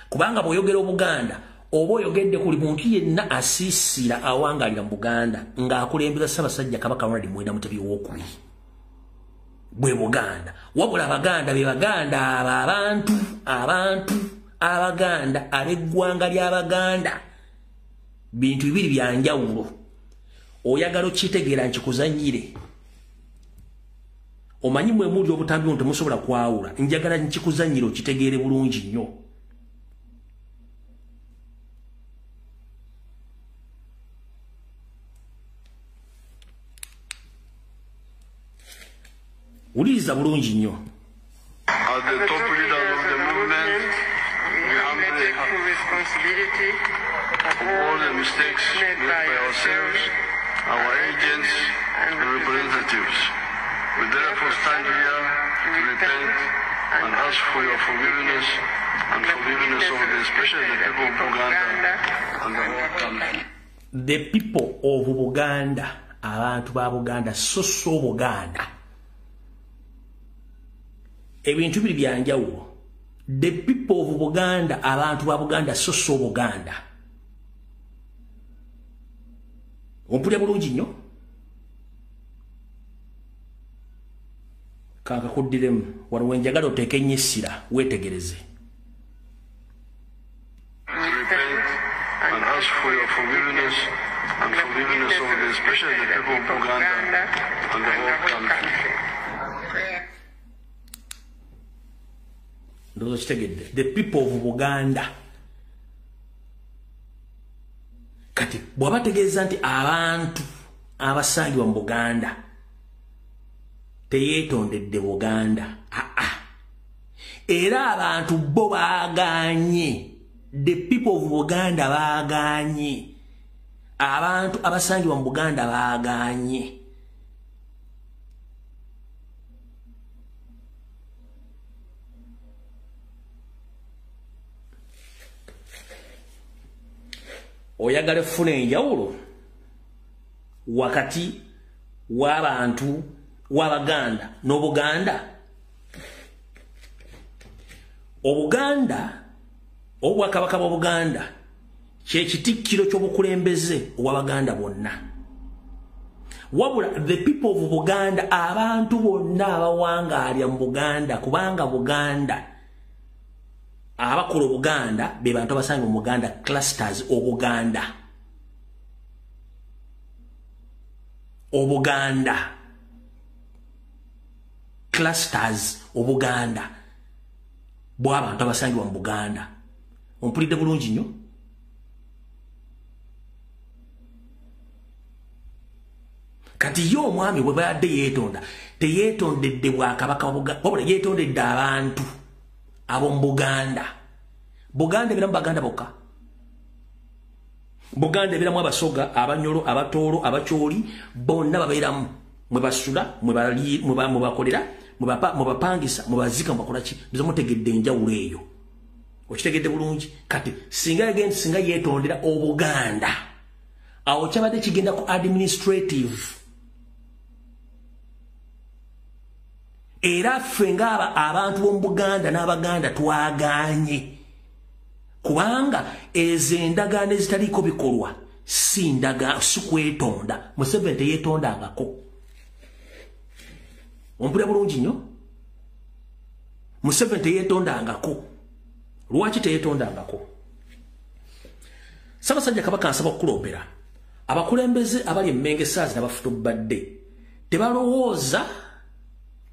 Kubanga bw'oyogera Obuganda oba oyogedde kuli muntu yenna asiisira awangaalira mu Buganda ng'akulembera Ssaabasajja Kabaka Ronald Muwenda Mutebi II bwe Buganda. Wabula Abaganda be Baganda abantu Abaganda ab'eggwanga ly'Abaganda bintu bibiri bya njawulo. Oyagala okitegeera nkikuzannyire. Omanyi mwe muli obutambi ono temusobola kwawula. Njagala nkikuzannyire okitegeere bulungi nnyo. Uliriza bulungi nnyo. As the top leaders of the movement, we humbly take full responsibility for all the mistakes made by ourselves, our agents, and representatives. We therefore stand here to repent and ask for your forgiveness and forgiveness of especially the people of Buganda and the whole country. The people of Buganda, abantu ba Buganda, so Buganda. Ebintu biri bya njawulo. The people of Buganda, abantu ba Buganda, so Buganda. Ompulya bulungi nnyo. Kanka kuddiremu waliwo enjagala oteeke ennyo essira weetegereze. Repent and ask for your forgiveness and forgiveness of especially the people of Buganda and the whole country. The people of Buganda. Kati bw'abategeeza nti abantu abasangibwa mu Buganda teyeetondedde Buganda. Era abantu bo baaganye. The people of Buganda baaganye. Abantu abasangibwa mu Buganda baaganye. Oyagala funa enjawulo wakati w'abantu w'Abaganda n'Obuganda. Obuganda obwakabaka bwa Buganda Kyekitikkiro ky'obukulembeze ow'Abaganda bonna. Wabula the people of Buganda abantu bonna abawangaalya mu Buganda kubanga Buganda abakola Buganda be bantu abasanga mu Buganda clusters Obuganda. Obuganda clusters Obuganda bw'abantu abasangibwa mu Buganda. Ompulidde bulungi nnyo? Kati yo omwami bwe badde yeetonda teyeetondedde Bwakabaka wabula yeetondedde abantu ab'omu Buganda. Buganda ebiramu Baganda bokka. Buganda ebiramu Abasoga, Abanyoro, Abatoolo, Abakyoli bonna babeeramu. Mwe basula, mwe bakolera, mwe bapangisa, mwe bazika, mwe bakola ki. Nze mutegedde enjawulo eyo. Okitegedde bulungi. Kati singa yeetondera Obuganda awo kyabadde kigenda ku administrative. Era ffe ng'aba abantu b'omu Buganda n'Abaganda twagaanye kubanga ezo endagaano ezitaliiko bikolwa si kwetonda. Museveni teyeetondangako. Ompulira bulungi nnyo? Museveni teyeetondangako. Lwaki teyeetondangako? Ssaabasajja Kabaka ansaba okukuloombera abakulembeze abali emmenge saazi n'abafutubadde tebalowooza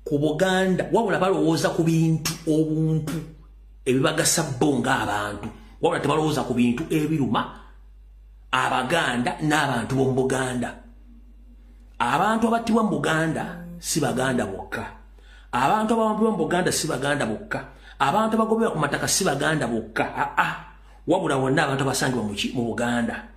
ku Buganda wabula balowooza ku bintu obuntu ebibagasa bo ng'abantu wabula tebalowooza ku bintu ebiruma Abaganda n'abantu b'omu Buganda. Abantu abattibwa mu Buganda si Baganda bokka. Abantu abawambibwa mu Buganda si Baganda bokka. Abantu abagobebwa ku mataka si Baganda bokka. Wabula wonna abantu abasangibwa mu Buganda.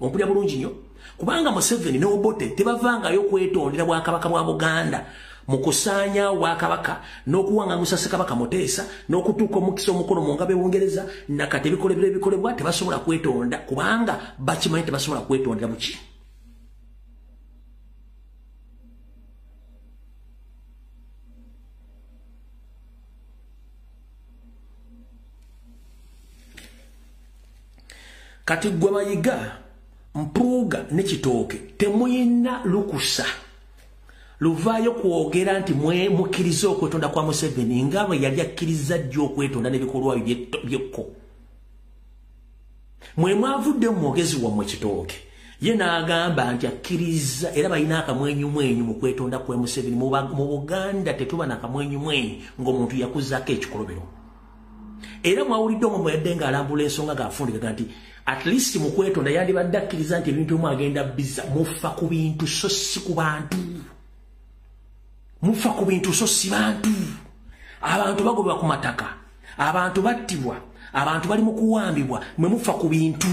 Ompulira bulungi nnyo? Kubanga Museveni ne Obote tebavangayo kwetondera Bwakabaka bwa Buganda mu kusaanya Bwakabaka n'okuwaŋŋangusa Ssekabaka Muteesa n'okutuuka omukisa omukono mu Ngabe Bungereza nakati ebikolebwa tebasobola kwetonda kubanga bakimanyi tebasobola kwetondera muki. Kati gwe Mayiga, Mpuuga ne Kitooke temuyina lukusa luvaayo kwogera nti mwe mukkiriza okwetonda kwa Museveni nga bwe yali akkiriza jjo okwetonda n'ebikolwa byekko. Mwe mwavudde mu mwogezi wammwe Kitooke ye n'agamba nti akkiriza era balina akamwenyumwenyu mu kwetonda kwa Museveni. Mu Buganda tetuba n'akamwenyumwenyu ng'omuntu yakuzaako ekikolobero. Era mwawulidde omwe mwe yadde ng'alambula ensonga ng'afundikaga nti at least mu kwetonda yandibadde akkiriza nti ebintu bimu agenda bizza. Mufa ku bintu so si ku bantu. Mufa ku bintu so si bantu. Abantu bagobebwa ku mataka, abantu battibwa, abantu bali mu kuwambibwa, mwe mufa ku bintu.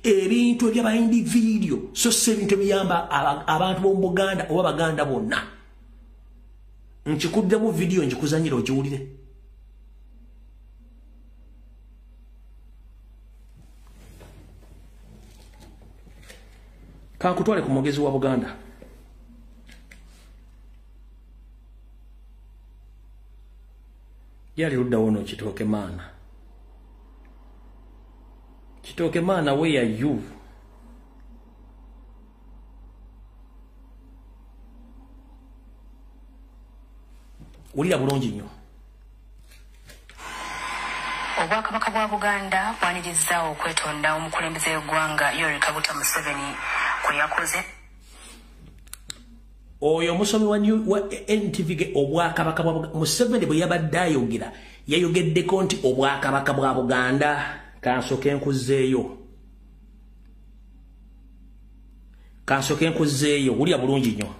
Ebintu ebyaba individual so si ebintu ebiyamba abantu b'omu Buganda oba Baganda bonna. Nkikuddemu video njikuzanyira ogiwulire. Kankutwale ku mwogezi wa Buganda. Yali ludda wono Kitooke Maana. Kitooke Maana, where are you? Ulira bulungi nnyo. Obwakabaka bwa Buganda bwanirizza okwetonda omukulembeze w'eggwanga Yoweri Kaguta Museveni kwe yakoze. Oyo musomi wa NTV Obwakabaka bwa Museveni bwe yabadde ayogera yayogeddeko nti Obwakabaka bwa Buganda kansoke nkuzeeyo. Ulira bulungi nnyo.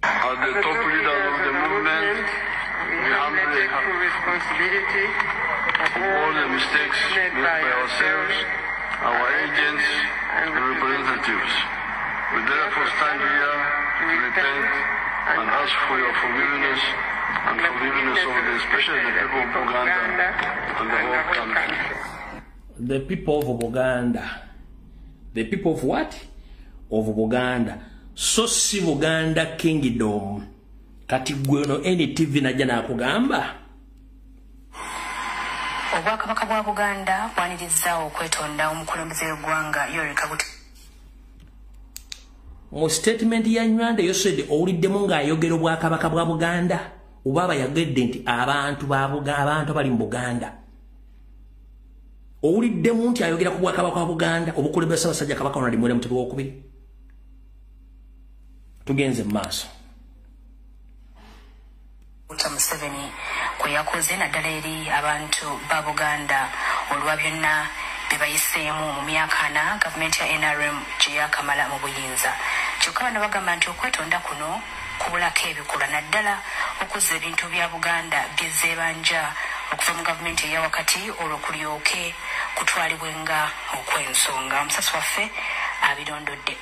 As the top leaders of the movement, we humbly have responsibility for all the mistakes made by ourselves, our agents, and representatives. We therefore stand here to repent and ask for your forgiveness and forgiveness of especially the people of Buganda and the whole country. The people of Buganda. The people of what? Of Buganda. So si Buganda Kingdom. Kati gwe no NTV najja nakugamba. Obwakabaka bwa Buganda bwanirizza okwetonda omukulembeze w'eggwanga Yoweri Kaguta. Mu statement ya Nywande yosede owuliddemu ng'ayogera obwakabaka bwa Buganda oba bayagedde nti abantu bali mu Buganda. Owuliddemu nti ayogera ku bwakabaka bwa Buganda obukulembeze Ssaabasajja Kabaka Ronald Muwere Mutebi II. Tugenze mu maaso. Museveni kwe yakoze naddala eri abantu ba Buganda olwa byonna bye bayiseemu mu myaka ana gavumenti ya NRM gye yakamala mu buyinza. Kyokka bano bagamba nti okwetonda kuno kubulako ebikolwa naddala okuzza ebintu bya Buganda byezzeebanja okuva mu gavumenti eya wakati olwo kulyoke kutwalibwenga okw'ensonga. Omusasi waffe abirondodde.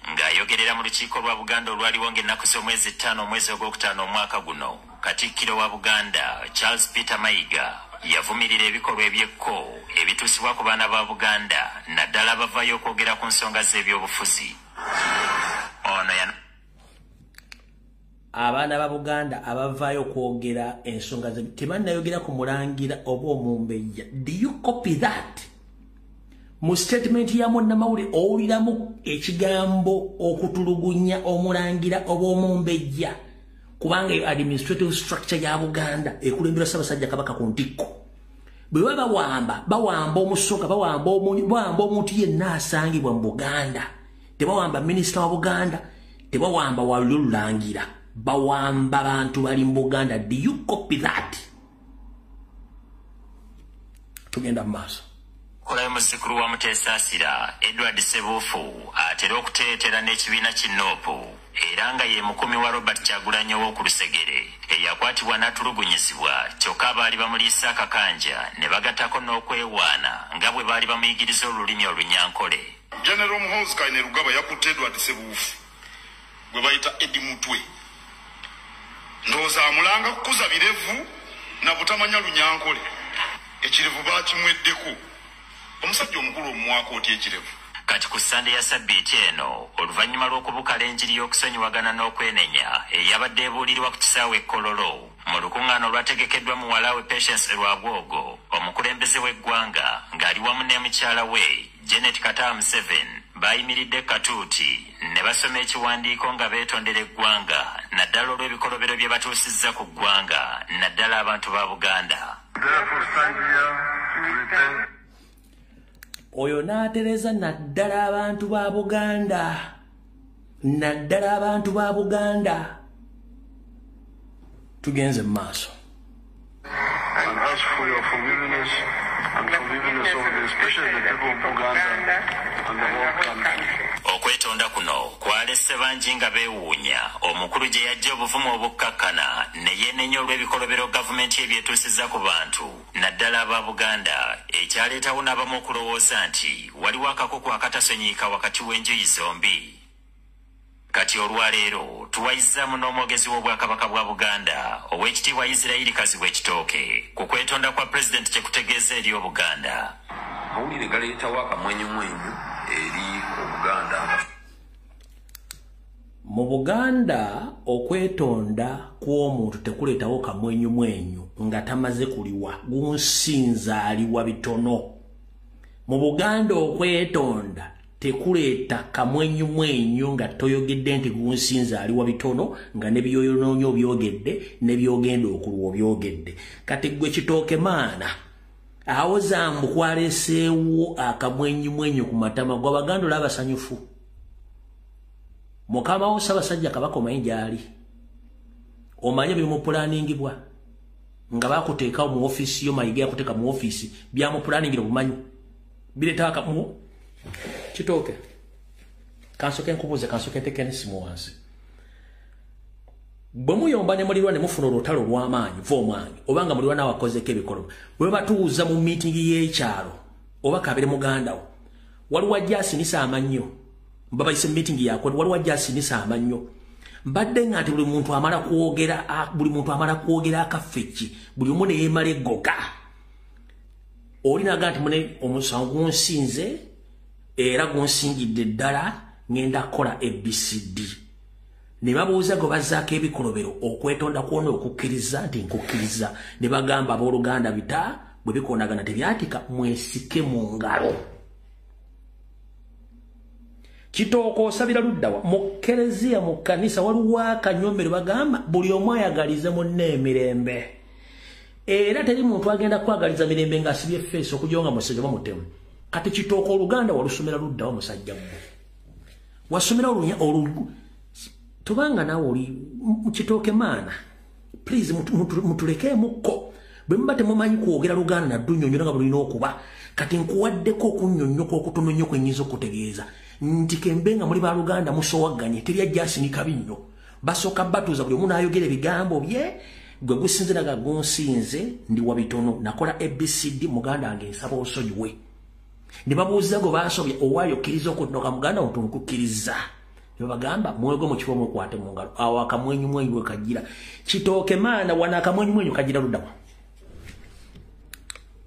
Ng'ayogerera mu lukiiko lwa Buganda olwaliwo ng'ennaku z'omwezi 5 omwezi ogwokutaano omwaka guno, Katikkiro wa Buganda Charles Peter Mayiga yavumirira ebikolwa eby'ekko ebituusibwa ku baana ba Buganda naddala abavaayo okwogera ku nsonga z'ebyobufuzi. Ono abaana ba Buganda abavaayo okwogera ensonga tebannayogera ku mulangira oba omumbejja. Do you copy that? Mu statement ya munnamawulire owuliramu ekigambo okutulugunya omulangira oba omumbejja kubanga administrative structure ya Buganda ekulembera Ssaabasajja Kabaka ku ntikko. Bwe bawamba omusoka bawamba omuntu yenna asangibwa mu Buganda. Tebawamba minisita wa Buganda, tebawamba walululangira, bawamba bantu bali mu Buganda. Do you copy that? Tugenda mu maaso. Kolayo muzzukulu wa Muteesaasira Edward Ssebuufu atera okuteetera n'ekibiina kinoopu era nga ye mukumi wa Robert Kyagulanyi ow'oku Lusegere eyakwatibwa n'atulugunyizibwa kyokka abaali bamuliisa akakanja ne bagattako n'okwewaana nga bwe baali bamuyigiriza olulimi Olunyankole. General Muhoozi Kainerugaba yakutte Edward Ssebuufu gwe bayita Edi Mutwe. Ndowooza amulanga kukuza birevu na butamanya Lunyankole. Ekirevu baakimweddeko. Omusajja omukulu omwaka oti ekirevu. Kati ku Sande ya Sabbiiti eno oluvannyuma lw'okubukala enjiri y'okusonyiwagana n'okwenenya eyabadde ebuulirirwa ku kisaawe e Kololo mu lukuŋŋaana olwategekeddwa mu Walaawe Patience Lwagwogo, omukulembeze w'eggwanga ng'ali wamu ne mukyala we Janet Kataaha Museveni bayimiridde katuuti ne basoma ekiwandiiko nga beetondera eggwanga naddala olw'ebikolobero bye batuusizza ku ggwanga naddala abantu ba Buganda. Oyo n'atereza naddala abantu ba Buganda. Naddala abantu ba Buganda. Tugenze mu maaso. And ask for your forgiveness and forgiveness of especially the people of Buganda and the whole country. Okwetonda kuno kwalese bangi nga beewuunya omukulu gye yajja obuvumu obukkakkana ne yeenenya olw'ebikolobero gavumenti ebyetuusizza ku bantu naddala aba Buganda ekyaleetawo n'abamu okulowooza nti waliwo akakuku akatasonyiika wakati w'enjuyi zombi. Kati olwaleero tuwayizzaamu n'omwogezi w'obwakabaka bwa Buganda Oweekitiibwa Israel Kazibwe Ekitooke ku kwetonda kwa Pulezidenti kye kutegeeza eri Obuganda. Mawulire galeetawo akamwenyumwenyu eri Obuganda. Mu Buganda okwetonda kw'omuntu tekuleetawo kamwenyumwenyu nga tamaze kuliwa gunsinza aliwa bitono. Mu Buganda okwetonda tekuleeta kamwenyumwenyu nga toyogedde nti gunsinza aliwa bitono nga ne byoyonoonyo byogedde ne byogenda okulwa byogedde. Kati gwe Kitooke maana awo Zambu kwaleseewo akamwenyumwenyu ku matama gw'Abaganda olaba basanyufu. Mukama wo Ssaabasajja Kabaka omanyi gy'ali. Omanye bimupulaaningibwa nga bakuteeka mu ofiisi yo Mayiga yakuteeka mu ofiisi byamupulaaningira obumanyi. Bireeta akamu Kitooke. Kansoke nkubuuze kansoke nteeke n'essimu wansi. Bwe muyomba ne mulirwa ne mufuna olutalo lw'amaanyi va omwanyi obanga mulirwa n'awakozeko ebikolwa bwe batuuza mu miitingi y'ekyalo oba kabere muganda wo waliwo ajja asinisa amannyo babayise meeting yakwe waliwo ajja asinisa amannyo mbadde nga nti buli muntu amala kwogera akafeki buli omu ne yeemala eggoga olinaga nti mune omusango gunsinze era gunsingidde ddala ngenda kukola ABCD ne babuuza go bazzaako ebikolobero okwetonda kwona okukkiriza nti nkukkiriza ne bagamba abooluganda bita bwe bikoonagana tebyatika mwesike mu ngalo Kitoko osabira luddawa mu kereziya mu kanisa waliwo akanyombero bagamba buli omu ayagalize munne emirembe era teri muntu agenda kwagaliza mirembe ng'asibye feesi okujonga musajja bamutemu kati Kitoko oluganda walusomera luddawa musajja gwe wasomera tubanga nawe oli Kitooke maana please mutulekeemuko bwe muba temumanyi kwogera luganda naddu nnyonnyola nga bulina okuba kati nkuwaddeko okunnyonnyoka okutono nnyo kwennyinza okutegeeza nti kembe nga muli baluganda musowaganye teri ajjasini kabi nnyo basooka batuuza buli omu n'ayogera ebigambo bye gwe gusinze naga gunsinze ndi wabitono nakola ABCD muganda wange nsaba osonyiwe ne babuuza go baasobya owaayokiriza okunoka muganda otunkukkiriza ne bagamba mwego mu kifo mukwate mu ngalo awo akamwenyu we kagira Kitooke maana wana akamwenyu kagira luddawa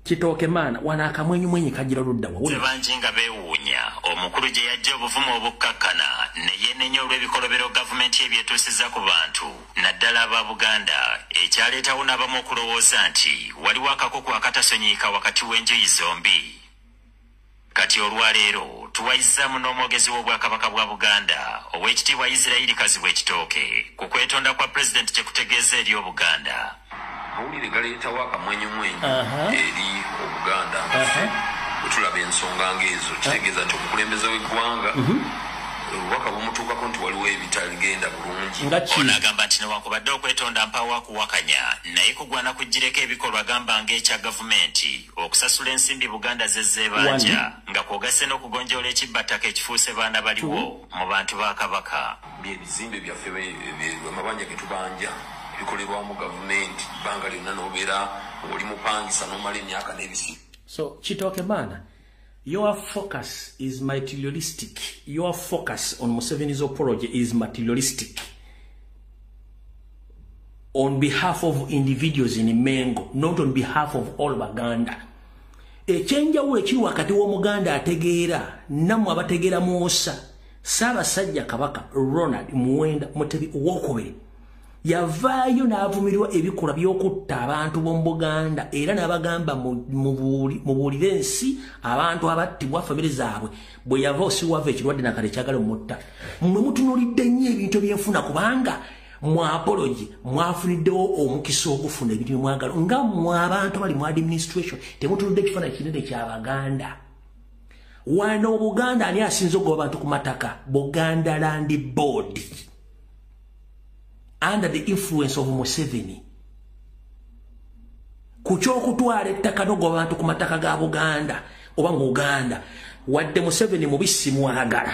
Kitooke maana wana akamwenyu kagira luddawa Sebanjinga beewuunya omukulu gye yajja obuvumu obukkakana ne yeenenya olw'ebikolobero gavumenti ebyetuusiza ku bantu naddala aba Buganda ekyaleetawo n'abamu okulowooza nti waliwo akakuku akatasonyiika wakati w'enjuyi zombi kati olwaleero tuwayizzaamu n'omwogezi w'obwakabaka bwa Buganda ow'ekitiibwa Israeli Kazibwe Kitooke ku kwetonda kwa pulezidenti kye kutegeeza eri Obuganda amawulire galeetawo akamwenyumwenyu eri Obuganda bwetulaba ensonga ng'ezo kitegeeza nti omukulembeze w'eggwanga obubaka bumutuukako nti waliwo ebitaligenda bulungi ono agamba nti newankubadde okwetonda mpaawo akuwakanya naye kugwana kugireko ebikolwa agamba ng'ekya gavumenti okusasula ensimbi Buganda zezzeebanja nga kwogase n'okugonjoola ekibbattaka ekifuuse baana baliwo mu bantu ba Kabaka ebizimbe byaffe amabanja ge tubanja ebikolerwamu gavumenti bbanga lyonna n'obeera oli mupangisa n'omala emyaka n'ebisi So Kitooke maana your focus is materialistic. Your focus on Museveni's apology is materialistic. On behalf of individuals in Mengo, not on behalf of all Baganda. Echenjawulo ekiri wakati w'Omuganda ategeera nammwe abategeera Musa Ssaabasajja Kabaka Ronald Muwenda Mutebi Owookubiri yavaayo n'avumirwa ebikolwa by'okutta abantu b'omu Buganda era n'abagamba mubuulire ensi abantu abattibwa famire zaabwe bwe yava osiwava ekirwadde nakale kyagala omutta mmwe mutunuulidde nnyo ebintu ebyenfuna kubanga mu apology mwafuniddewo omukisa ogufuna ebintu byemwagala nga mmwe abantu bali mu administration temutunudde ekifaananyi kinene ky'Abaganda wano Buganda ani asinze okugoba abantu ku mataka Buganda Land Board under the influence of Museveni kukyokutwala ettaka n'ogoba abantu ku mataka ga Buganda oba mu Uganda wadde Museveni mubisi mwagala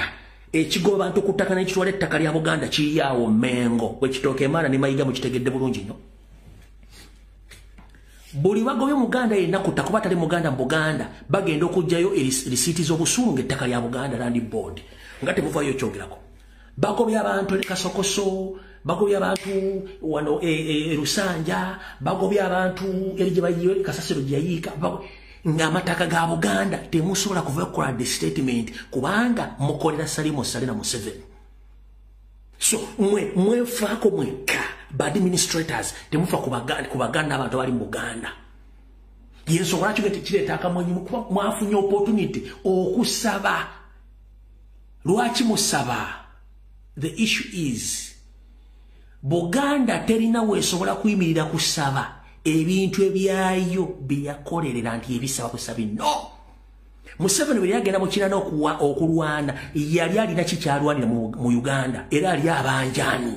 ekigoba abantu ku ttaka n'ekitwala ettaka lya Buganda kiyaawo Mengo bwe Kitooke maana ne Mayiga mukitegedde bulungi nnyo buli bagobye Muganda yenna kutta kuba tali Muganda mu Buganda bagenda okugjayo erisiiti z'obusuulu ng'ettaka lya Buganda Land Board nga temuvaayo kyogerako bagobye abantu Kasokoso bagobye abantu wano Rusanja bagobye abantu eri gye bayiye Kasasiro gye yayiika ng'amataka ga Buganda temusobola kuva okukola the statement kubanga mukolera Salimo Salina Museveni so mwefaako mwekka ba administrators temufa ku Baganda abantu abali mu Buganda yensobola kyo nti kireeta akamwenyu kuba mwafunye opportunity okusaba lwaki musaba the issue is Buganda terina weesobola kuyimirira kusaba ebintu ebyayo byeyakolerera nti ebisaba kusaba no Museveni bwe yagenda mu Kirana okulwana yali alina kikyalwanira mu Uganda era ali abanjani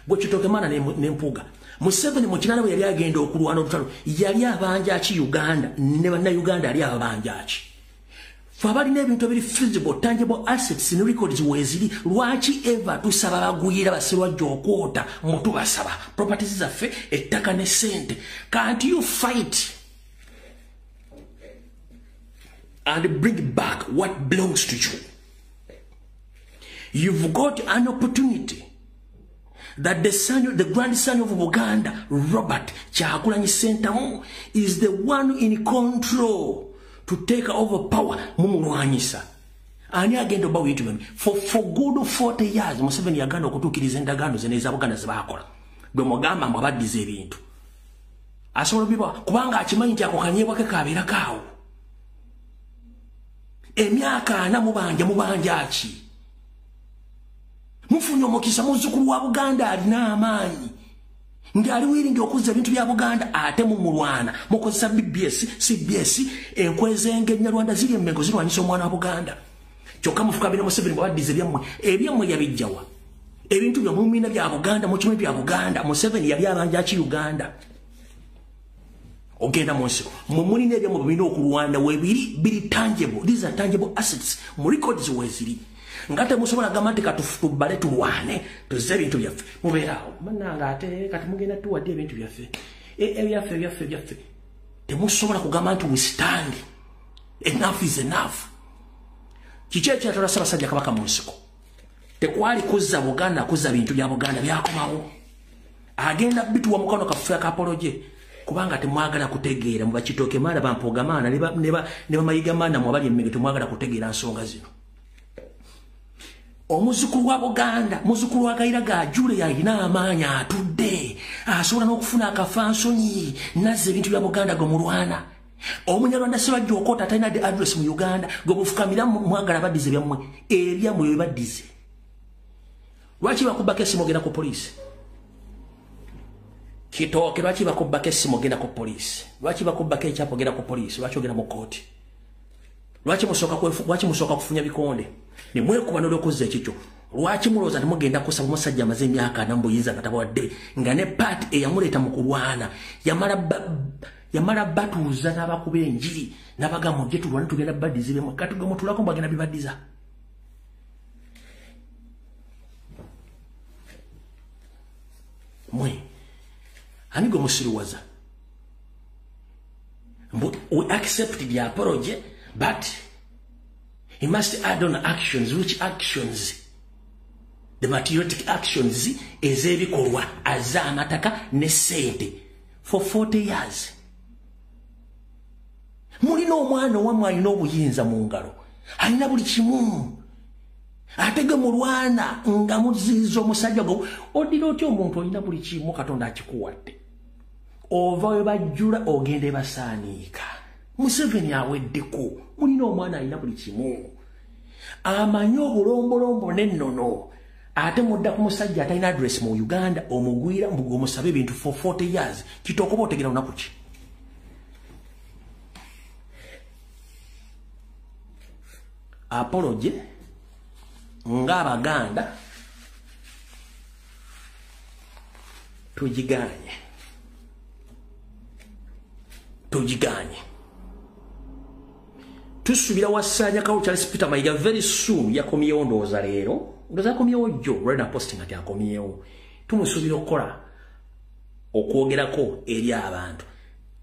bwe Kitooke maana n'empuga Museveni mu Kirana bwe yali agenda okulwana olutalo yali abanja ki Uganda ne bannayuganda ali abanja ki Fabalina ebintu ebiri feasible, tangible assets in records wezili lwaki eva tusaba baguyira basirwa jokwota mutu basaba properties zaffe ettaka ne sente can't you fight and bring back what belongs to you? You've got an opportunity that the grandson of Buganda, Robert Kyagulanyi Ssentamu, is the one in control to take over power mumulwanyisa ani agenda obawo bintu byonna for good 40 years Museveni yaganda okutuukiriza endagaano ze n'eza Buganda ze baakola gwe mugamba mbu abaddiza ebintu asobola biba kubanga akimanyi nti ako kanyeebwa ke kabeera kaawo emyaka 4 mubanja ki mufunye omukisa muzzukulu wa Buganda alina amaanyi ngali wiringi okuzza ebintu bya Buganda ate mumulwana mukozesa CBS enkwezenge Nyarwanda ziri emmengo zirwanyisa omwana wa Buganda kyokka mufuka bino Museveni babaddiza ebyemmwe yabijjawa ebintu bya mumina bya Buganda mu kimwe bya Buganda Museveni yali abanja ki Uganda ogenda munsi mumulina ebyemmwe bino okulwana biri tangible. These are tangible assets mu records weziri ngate musobola gamba nti katubale tulwane tuze ebintu byaffe mubeerawo bannanga ate kati mugenda tuwadde ebintu byaffe byaffe temusobola kugamba nti we stand. Enough is enough. Kiki ekyatwala Ssaabasajja Kabaka mu nsiko tekwali kuzza Buganda kuzza bintu bya Buganda byakomawo agenda bituwa mukono kafuya ka apology kubanga temwagala kutegeera mu bakitooke maana bampogamaana ne bamayiga maana mu abali emmenge temwagala kutegeera nsonga zino. Omuzukulu wa Buganda muzukulu wa Kayiira Jule yalina amaanyi atudde asobola n'okufuna akafansonyi nazze ebintu bya Buganda gwe mulwana Omunyarwanda Ssebaggya Okoota atalina de address mu Uganda gwe mufukamira mwagala baddize byammwe ebyamwe bye baddize. Lwaki bakubako essimu ogenda ku poliisi? Kitooke lwaki bakubako essimu ogenda ku poliisi? Lwaki bakubako ekyapa ogenda ku poliisi? Lwaki ogenda mu kooti? Lwaki musooka kufunya bikonde? Ni mwekuba n'olw'okuzza ekikyo. Lwaki mulowooza temugenda kusaba omusajja amaze emyaka 4 mbuyinza nga tabawadde nga ne paati eyamuleeta mu kulwana yamala batuuza n'abakuba enjiri n'abagamba mujje tulwane tugenda baddiza byemmwe kati gwe mutulako mbagenda bibaddiza. Mwe ani gwe musiruwaza? We accept the apology, but he must add on actions. Which actions? The materialistic actions ezebikolwa azamataka ne sente for 40 years. Mulina omwana wammwe alina obuyinza mu ngalo alina buli kimu atege mulwana nga muzizo omusajja gwo odira otyo omuntu olina buli kimu Katonda akikuwadde ova we bajjula ogende basaaniika. Museveni aweddeko mulina omwana alina buli kimu amanyi obulombolombo n'ennono ate mudda ku musajja atalina address mu Uganda omugwira mbuga omusabe ebintu for 40 years kitookoba otegera lunaku ki? Apology ng'Abaganda tugiganye tusubira wasanya kawo Charles Peter Mayiga very soon yakomyewo ndowooza leero ndowooza akomyewo jjo right now posting ati akomyewo tumusubira okukola okwogerako eri abantu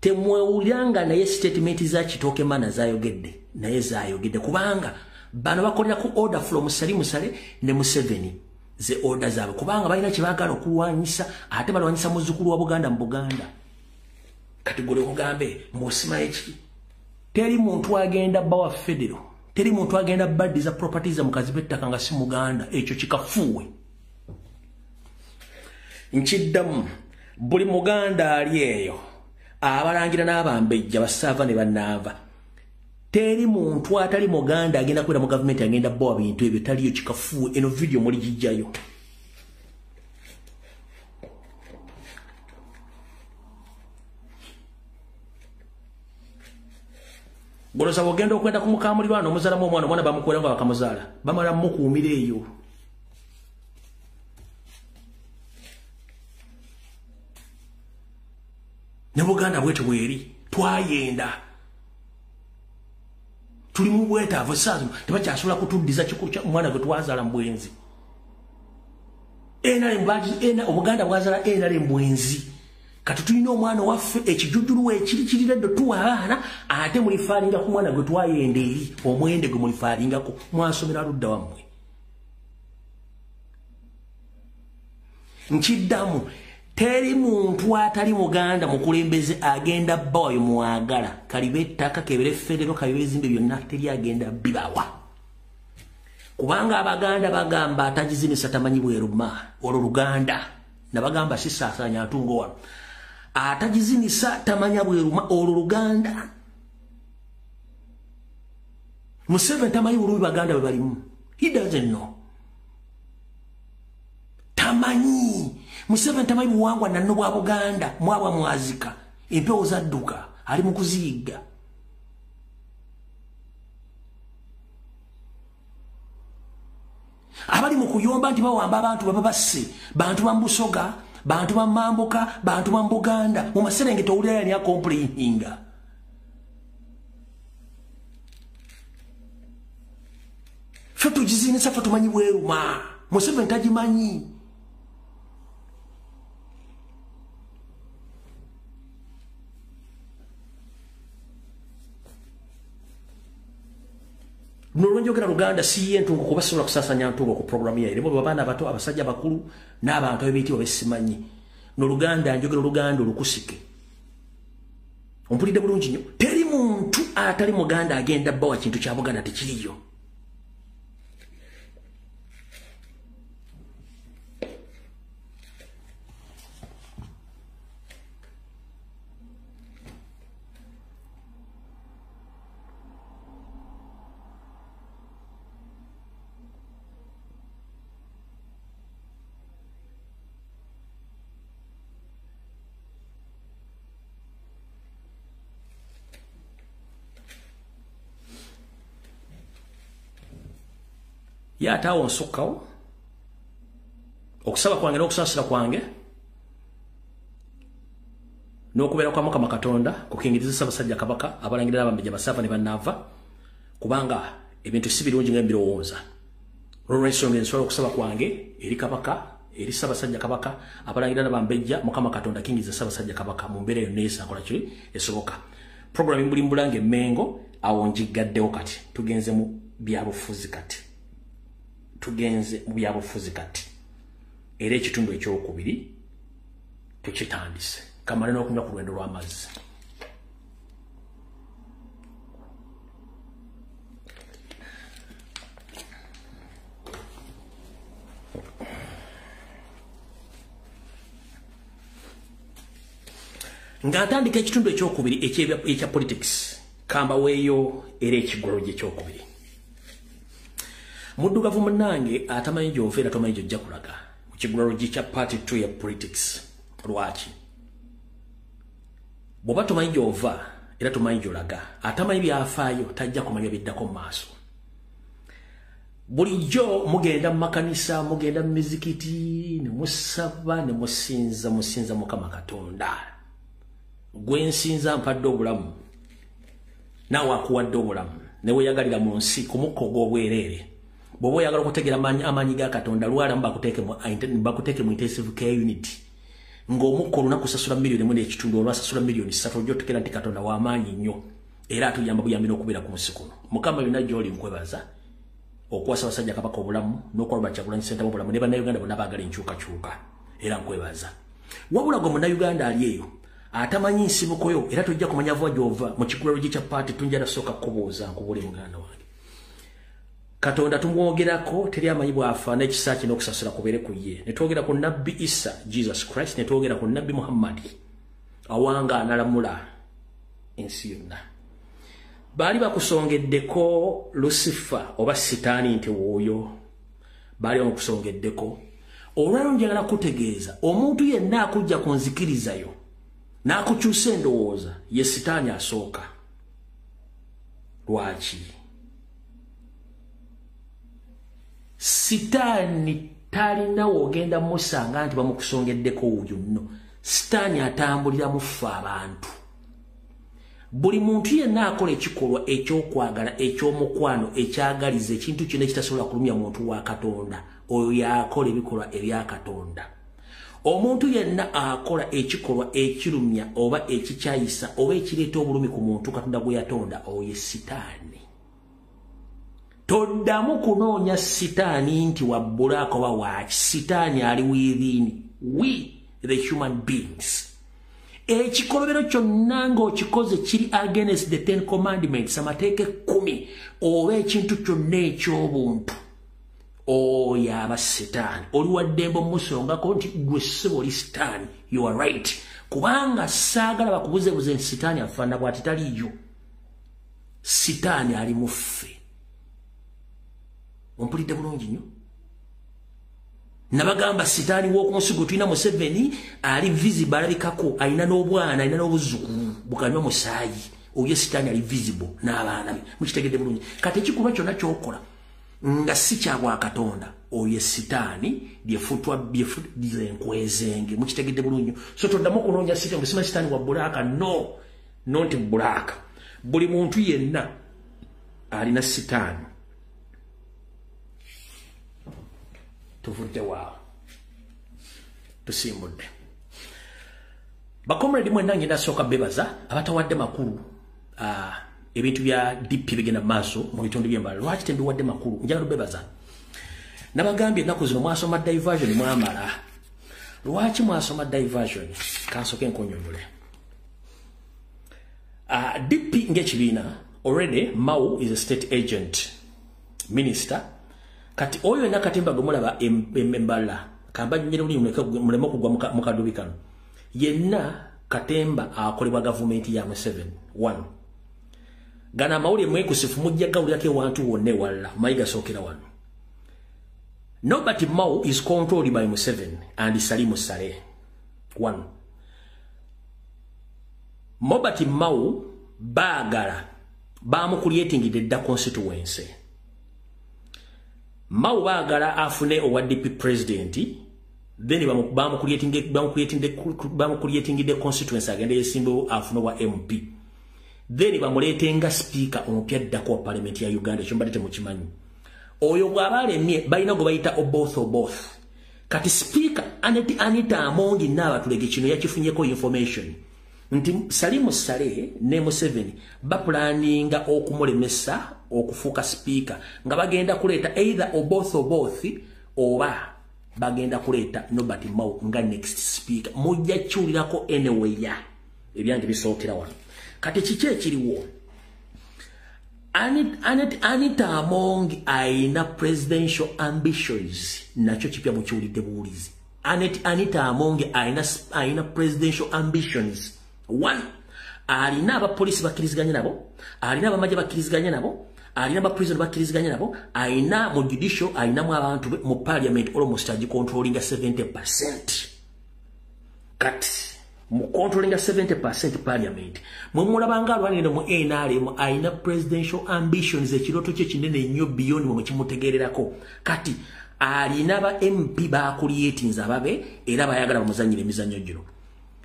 temwewuliranga naye statement za Kitooke Mana zayogedde naye zayogedde kubanga bano bakolera ku order from Musale ne Museveni ze order zaabwe kubanga balina kibagala okulwanyisa ate balwanyisa muzzukulu wa Buganda mu Buganda kati gole kugambe musima eki teri muntu agenda bawa federal teri muntu agenda baddiza properties za mukazi bettaka nga si Muganda ekyo kikafuwe nkiddamu buli Muganda ali eyo abalangira n'abambejja basava ne banava teri muntu atali Muganda agenda kwera mu government agenda bawa bintu ebyo taliyo kikafuwe eno video muri jijjayo. Goloza wogenda okwenda kumukamulirwana omuzala mu omwana bamukwera nga bakamuzala bamala mukuumira eyo. Ne Buganda bwetu bweri twayenda tuli mu bwetaavu saazo tebakyasobola kutuddiza kikucha omwana gwe twazaala mu bwenzi Obuganda bwazala enale mu bwenzi kati tulina omwana waffe ekijujjulu ekirikiridde tuwa abaana ate mulifaalinga ku mwana gwe twayenda eri omwende gwe mulifaalingako mwasomera ludda wammwe. Nkiddamu teri muntu atali Muganda mukulembeze agenda boy mwagala kalibe ettaka kebere federo kabibe zimbe byonna teri agenda bibawa kubanga abaganda bagamba atajizinisa tamanyi bweruma olwo Luganda nabagamba sisasanya atungo wano atajizinisa tamanya bweruma olwo Luganda Museveni tamanyi bulubi baganda balimu he doesn't know tamanyi Museveni tamanyi buwangwa nanno bwa Buganda mwabwa mwazika empewo zadduka ali mu kuziyiga abali mu kuyomba nti bawamba abantu babasse bantu bambusoga bantu bamambuka bantu bambuganda mu maserengeta owulira yani akomplaininga fe tugizinisa fe tumanyi bweruma Museveni tagimanyi Nolwenjogera Luganda si yentungo kubasobola kusasanya ntungo ku programu ya irimo babana abato abasajja bakulu n'abantu ab'ebitiibwa besimanyi no Luganda njogera Luganda olukusike ompulidde bulungi nnyo teri muntu atali Muganda agenda bbawa kintu kya Buganda tekiriyo yatawo nsukkawo okusaba kwange n'okusaasira kwange n'okubeera kwa Mukama Katonda kukingiriza Ssaabasajja Kabaka abalangira n'abambejja basaafa ne bannaava kubanga ebintu si birungi nga mbirowooza olw'ensonga ensobola okusaba kwange eri Kabaka eri Ssaabasajja Kabaka abalangira n'abambejja Mukama Katonda akingiriza Ssaabasajja Kabaka mu mbeera yonna esakola kiri esoboka programu buli mbulanga emmengo awo njigaddewo kati tugenze mu byabufuzi kati era ekitundu ekyokubiri tukitandise kamale n'okunywa ku lwendo lw'amazzi nga ntandika ekitundu ekyokubiri ekya politics kamba weeyo era ekigoloji ekyokubiri muddugavu munnange atamanyi gy'ova era tomanyi gy'ojja kulaga mu kigoloji kya party 2 ya politics lwaki bw'oba tomanyi gy'ova era tomanyi gy'olaga atamanyi byafaayo tajja kumanya biddako mu maaso bulijjo mugenda mu makanisa mugenda mu mizikiti ne musaba ne musinza Mukama Katonda gwe nsinza mpadde obulamu naawe akuwadde obulamu ne weeyagalira mu nsi ku mukka ogw'obwereere bw'oba oyagala okutegera amaanyi ga Katonda lwala bakuteeke mu intensive care unit ng'omukka olunaku sasula miliyoni emu n'ekitundu olwasasula miliyoni 3 ojja otekera nti Katonda w'amaanyi nnyo era atuyamba buyambi n'okubeera ku nsi kuno Mukama yonna gy'oli nkwebaza okuwa Ssaabasajja Kabaka obulamu n'okuwa Robert Kyagulanyi Ssentamu obulamu ne bannayuganda bonna baagala enkyukakyuka era nkwebaza wabula gwe munnayuganda ali eyo atamanyi nsibuko yo era tojja kumanya vuba gy'ova mu kigoloji kya paati tunjala sooka kubuuza nkubule muganda wange Katonda tumwogerako teri amanyi bw'afaana ekisa kino okusasula kubeere ku ye ne twogera ku Nabbi Isa Jesus Christ ne twogera ku Nabbi Muhammad awanga analamula ensi yonna baali bakusongeddeko Lucifer oba sitaani nti wooyo baali bamukusongeddeko olwaliro njagala kutegeeza omuntu yenna akujja ku nzikirizayo n'akukyusa endowooza ye sitaani asooka lwaki sitaani talina wogenda musanga nti bamukusongeddeko oyo nno sitaani atambulira mufe abantu buli muntu yenna akola ekikolwa ekyokwagala ekyomukwano ekyagaliza ekintu kyonna ekitasobola kulumya muntu wa Katonda oyo yakola ebikolwa ebya Katonda omuntu yenna akola ekikolwa ekirumya oba ekikyayisa oba ekireeta obulumi ku muntu Katonda gwe yatonda oyo sitaani toddamu kunoonya sitaani nti wabbulaako oba waaki sitaani ali within we the human beings ekikolobero kyonna ng'okikoze kiri against the 10 commandments amateeka 10 oba ekintu kyonna eky'obuntu yaba sitaani oli waddembo musongako nti gwe ssebo oli sitaani. You are right. Kubanga saagala bakubuzebuze nti sitaani afaana bw'ati taliiyo. Sitaani ali muffe. Ompulidde bulungi nnyo? Nabagamba sitaani w'okunsigo tulina Museveni ali visible alabikako alina n'obwana alina n'obuzzukulu bukanywa musaayi. Oyo sitaani ali visible n'abaana be. Mukitegedde bulungi. Kati ekikolwa kyonna ky'okola nga si kya bwa Katonda oyo sitaani byefutwa byenkwezenge. Mukitegedde bulungi. So toddamu okunoonya sitaani ngesima sitaani wa Bulaaka. No nti Bulaaka. Buli muntu yenna alina sitaani. Tuvudde waawo. Tusimbudde. Bakomredi mwenna ngenda sooka bebaza abatawadde makulu ebintu bya DP bigenda maaso mu bitundu by'embala. Lwaki tembiwadde makulu? Njagala bebaza. Nabagambye ennaku zino mwasoma diversion mwamala. Lwaki mwasoma diversion? Kansoke nkonyonyole. DP ng'ekibiina already Mau is a state agent minister. Kati oyo na katimba gomulaba embala kamba nyero ni mulemo kugwa mukadubi kano yenna katemba akolebwa government ya Museveni. 1 gana mawuli mwekusifu mujja gawuli yake wantu wonne walla mayiga sokera wano. Nobody Mau is controlled by Museveni and Salimu Saleh. 1 Mobati Mau bagala bamu creating the constituency. Mau bagala afune owa DP president, then bamu creating the constituency agenda yesimbo afune wa MP. Then bamuletenga speaker omupya ddako wa parliament ya Uganda chombadete mukimanyi. Oyo bwabale nie balina go bayita both. Kati speaker Anita Amongi naba tulege kino yakifunyeko information. Nti Salimu Saleh ne Museveni baplaninga okumulemesa okufuka speaker nga bagenda kuleta either both oba bagenda kuleta Nobody Mau nga next speaker. Mujja kyulirako anyway ya ebyange bisookera wano. Kati kiki ekiriwo? Anita Amongi aina presidential ambitions nakyo kipya mukiwulidde buwulizi. Anita Amongi aina presidential ambitions. 1 alina abapolisi bakiriziganya nabo, alina abamaje bakiriziganya nabo, alina abaprison bakiriziganya nabo, alina mu judicial alina mu abantu mu parliament almost controlling 70%. Kati mu controlling 70% parliament mulabanga alwanire mu NRM alina presidential ambitions ekiroto kye kinene nnyo beyond mu kimutegererako. Kati alina ba MP ba creating ababe era bayagala bamuzanyire emizannyo gino.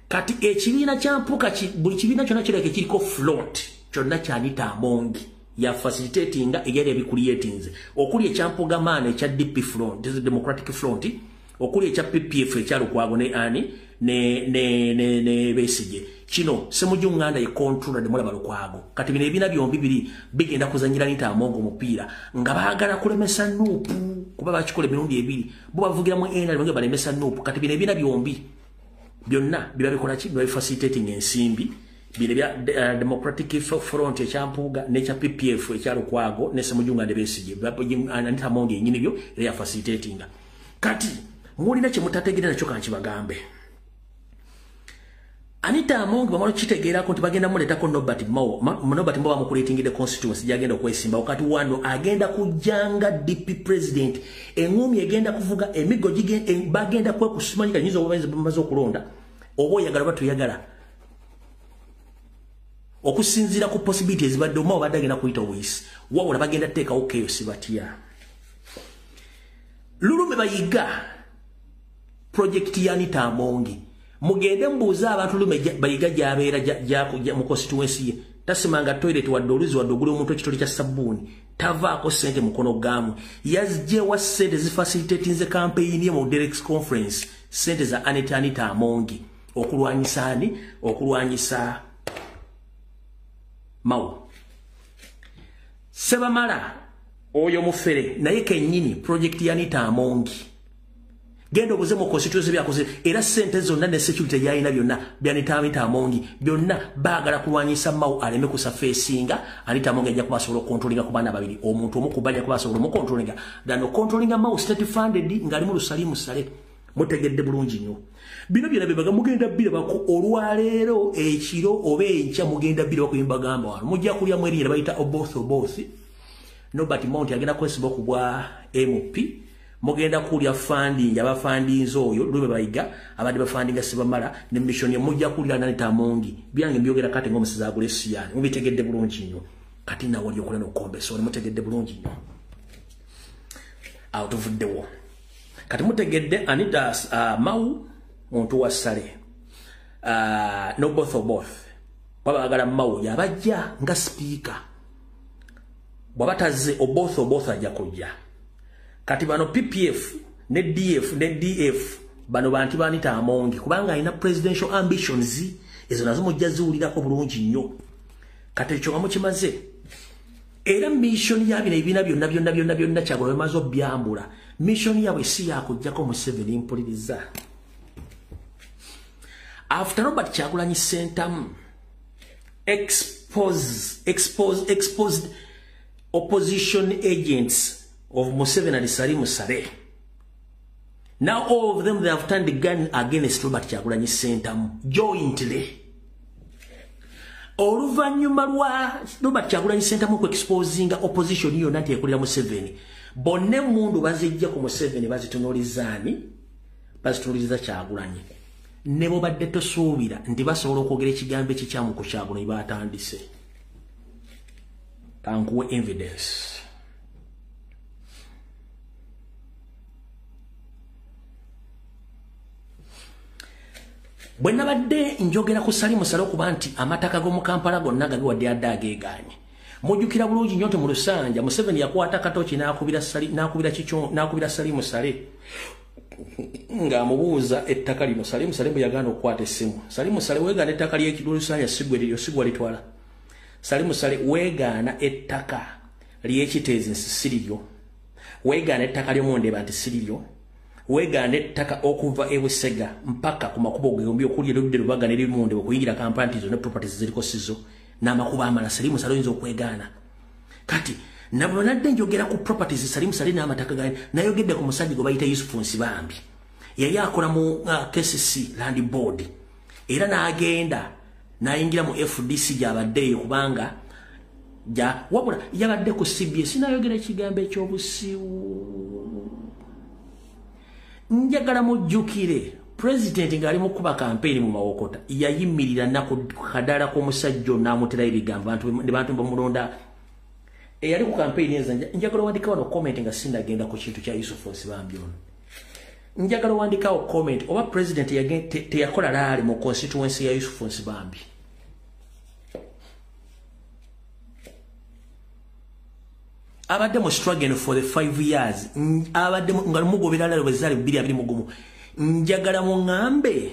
Kati ekibiina kya mpuka buli kibiina kyonna kireke kiriko front kyonna kyanita Amongi ya facilitating egere ebicreatings okuli ekyampuga maana ekya DP front, this is Democratic Front, okuli ekya PPF ekyalukwago ne ani ne Besigye. Kino semujunganda control de mulaba lukwago. Kati bino ebiina byombi biri bigenda kuzanyira Anita Amongi omupiira nga baagala kulemesa Nuupu kuba bakikola emirundi ebiri bo bavugira mu ena libange balemesa Nuupu. Kati bino ebiina byombi byonna biba bikola ki biba facilitating ensimbi bino bya Democratic Front ekyampuga n'ekya PPF ekyalukwago ne semujunganda Besigye Anita Amongi yennyini byo era facilitating. Kati mulina kye mutategeera nakyo kankibagambe. Anita Amongi bamalo kitegeerako nti bagenda muleetako Nobody Mau bamukuleeting the constituency gyagenda okwesimba wakati wano agenda kujanga DP president engumi egenda kuvuga emigo bagenda kwekusumanyika nyizo bamaze okulonda oba oyagala batuyagala okusinzira ku possibilities badde Mau badagenda kuyita wisi wawula bagenda teekawo chaos batya. Lulume bayiga project ya Anita Amongi mugende mbuuza abantu lume bayiga gyabeera mu constituency ye tasimanga toilet wadde oluzi wadde ogula omuntu ekitole kya sabbuuni tavaako sente mukono gamu yazjewa sente zifacilitatinze campaign ye mu Derek's conference sente za Anita Amongi okulwanyisa ani okulwanyisa Mau. Sebamala oyo mufere naye kennyini project ya Anita Amongi gendo kuzemo constituency byakoze era sente zonna ne security yayina byonna byanita Amongi byonna bagala kulwanyisa Mau aleme kusafesinga Anita Amongi ajja kubasobola controllinga ku bana babiri omuntu omukubanja kubasobola mu controllinga dano controllinga Mau state funded ngali mu Lusalimu Sale mutegedde bulungi nnyo bino byona bebaga mugenda bira bako olwaleero ekiro obe enkya mugenda bira bakuyimba gamba wano mujja kulya mweri bayita oboth Nobody Mount agenda kwesiba kubwa MP mugenda kulya funding abafundings oyo lube bayiga abadde bafundinga sibamala ne mission ya mujja kulya Anita Amongi byange byogera kati ngomusiza agule siyani mubitegedde bulungi nnyo kati na wali okulana okombe so mutegedde bulungi nnyo out of the war kati mutegedde Anita Mau muntu wa Sale no both babagala Mau yabajja nga speaker bwabataze oboth ajja kujja kati bano PPF ne DF bano bantu Anita Amongi kubanga ina presidential ambitions ezo nazo mujja ziwulirako bulungi nnyo kati ekyo nga mukimaze era mission yabina ebina byonna kyagula bamaze byambula mission yabwe si yakujjako mu 7 impuliriza after Robert Kyagulanyi Sentamu exposed opposition agents of Museveni and Salimu Sale. Now all of them, they have turned the gun against Robert Kyagulanyi Sentamu jointly. Oluvanyuma lwa Robert Kyagulanyi Sentamu ku exposing opposition hiyo nati ekulira Museveni. Bonne mundu bazijja ku Museveni bazitunuliza Kyagulanyi. Nebo badde tosuubira nti basobola okwogera ekigambo ekikyamu ku Kyagulanyi batandise. Kankuwe evidence. Bwenna badde njogera ku Salimu Sale okuba nti amataka g'omu Kampala gonna gabiwadde adde ageegaanye. Mujjukira bulungi nnyo nti mu Lusanja Museveni yakwata katoki n'akubira Salimu Sale ng'amubuuza ettaka lino. Salimu Sale bwe yagaana okukwata essimu. Salimu Sale weegaana ettaka ly'Olusanja sigwa litwala. Salimu Sale weegaana ettaka ly'Ekiteezi nsi siriryo. Weegaana ettaka ly'Omundeba nti siriryo. Weegaana ettaka okuva e Busega mpaka ku makubo gombi okuli erudde Lubaga ne Mundeba okuyingira Kampala nti zo ne properties ziriko sizo n'amakubo amala. Salimu Sale oyinza okwegaana. Kati nabwo nadde njogera ku properties Salimu Sale n'amataka gaye nayogedde ku musajja gwe bayita Yusufu Nsibambi yali akola mu KCC Land Board era n'agenda n'ayingira mu FDC gy'abadde kubanga wabula yabadde ku CBS n'ayogera ekigambo ekyobusiwu. Njagala mujjukire president ng'ali mu kuba campaign mu Mawokota yayimirira nako kadala k'omusajja n'amutera ebigambo bantu bamulonda eyali ku campaign enza. Njagala wandika wano comment nga sindagenda ku kintu kya Yusufu Nsibambi ono. Njagala wandikawo comment oba president teyakola laali mu constituency ya Yusufu Nsibambi. Abadde mu struggling for the 5 years. Abadde nga mugobera laali bwezali 221. Njagala mungambe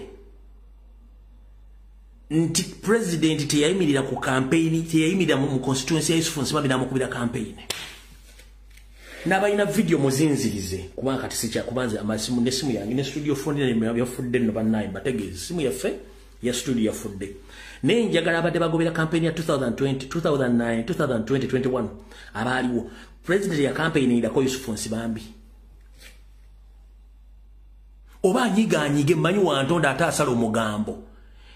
nti president teyayimirira ku campaign, teyayimirira mu constituency ya Yusufu Nsibambi n'amukubira campaign. N'abalina video muzinzirize kubanga kati si kyakubanza amasimu n'essimu yange ne studio phone ne yafudde no bannayi bategeeza simu yaffe ya studio yafudde. Naye njagala abadde bagobera campaign ya 2020, 2009, 2020, 2021 abaaliwo president ya campaign irako Yusufu Nsibambi. Oba anyige mmanyi wantonda ate asala omugambo.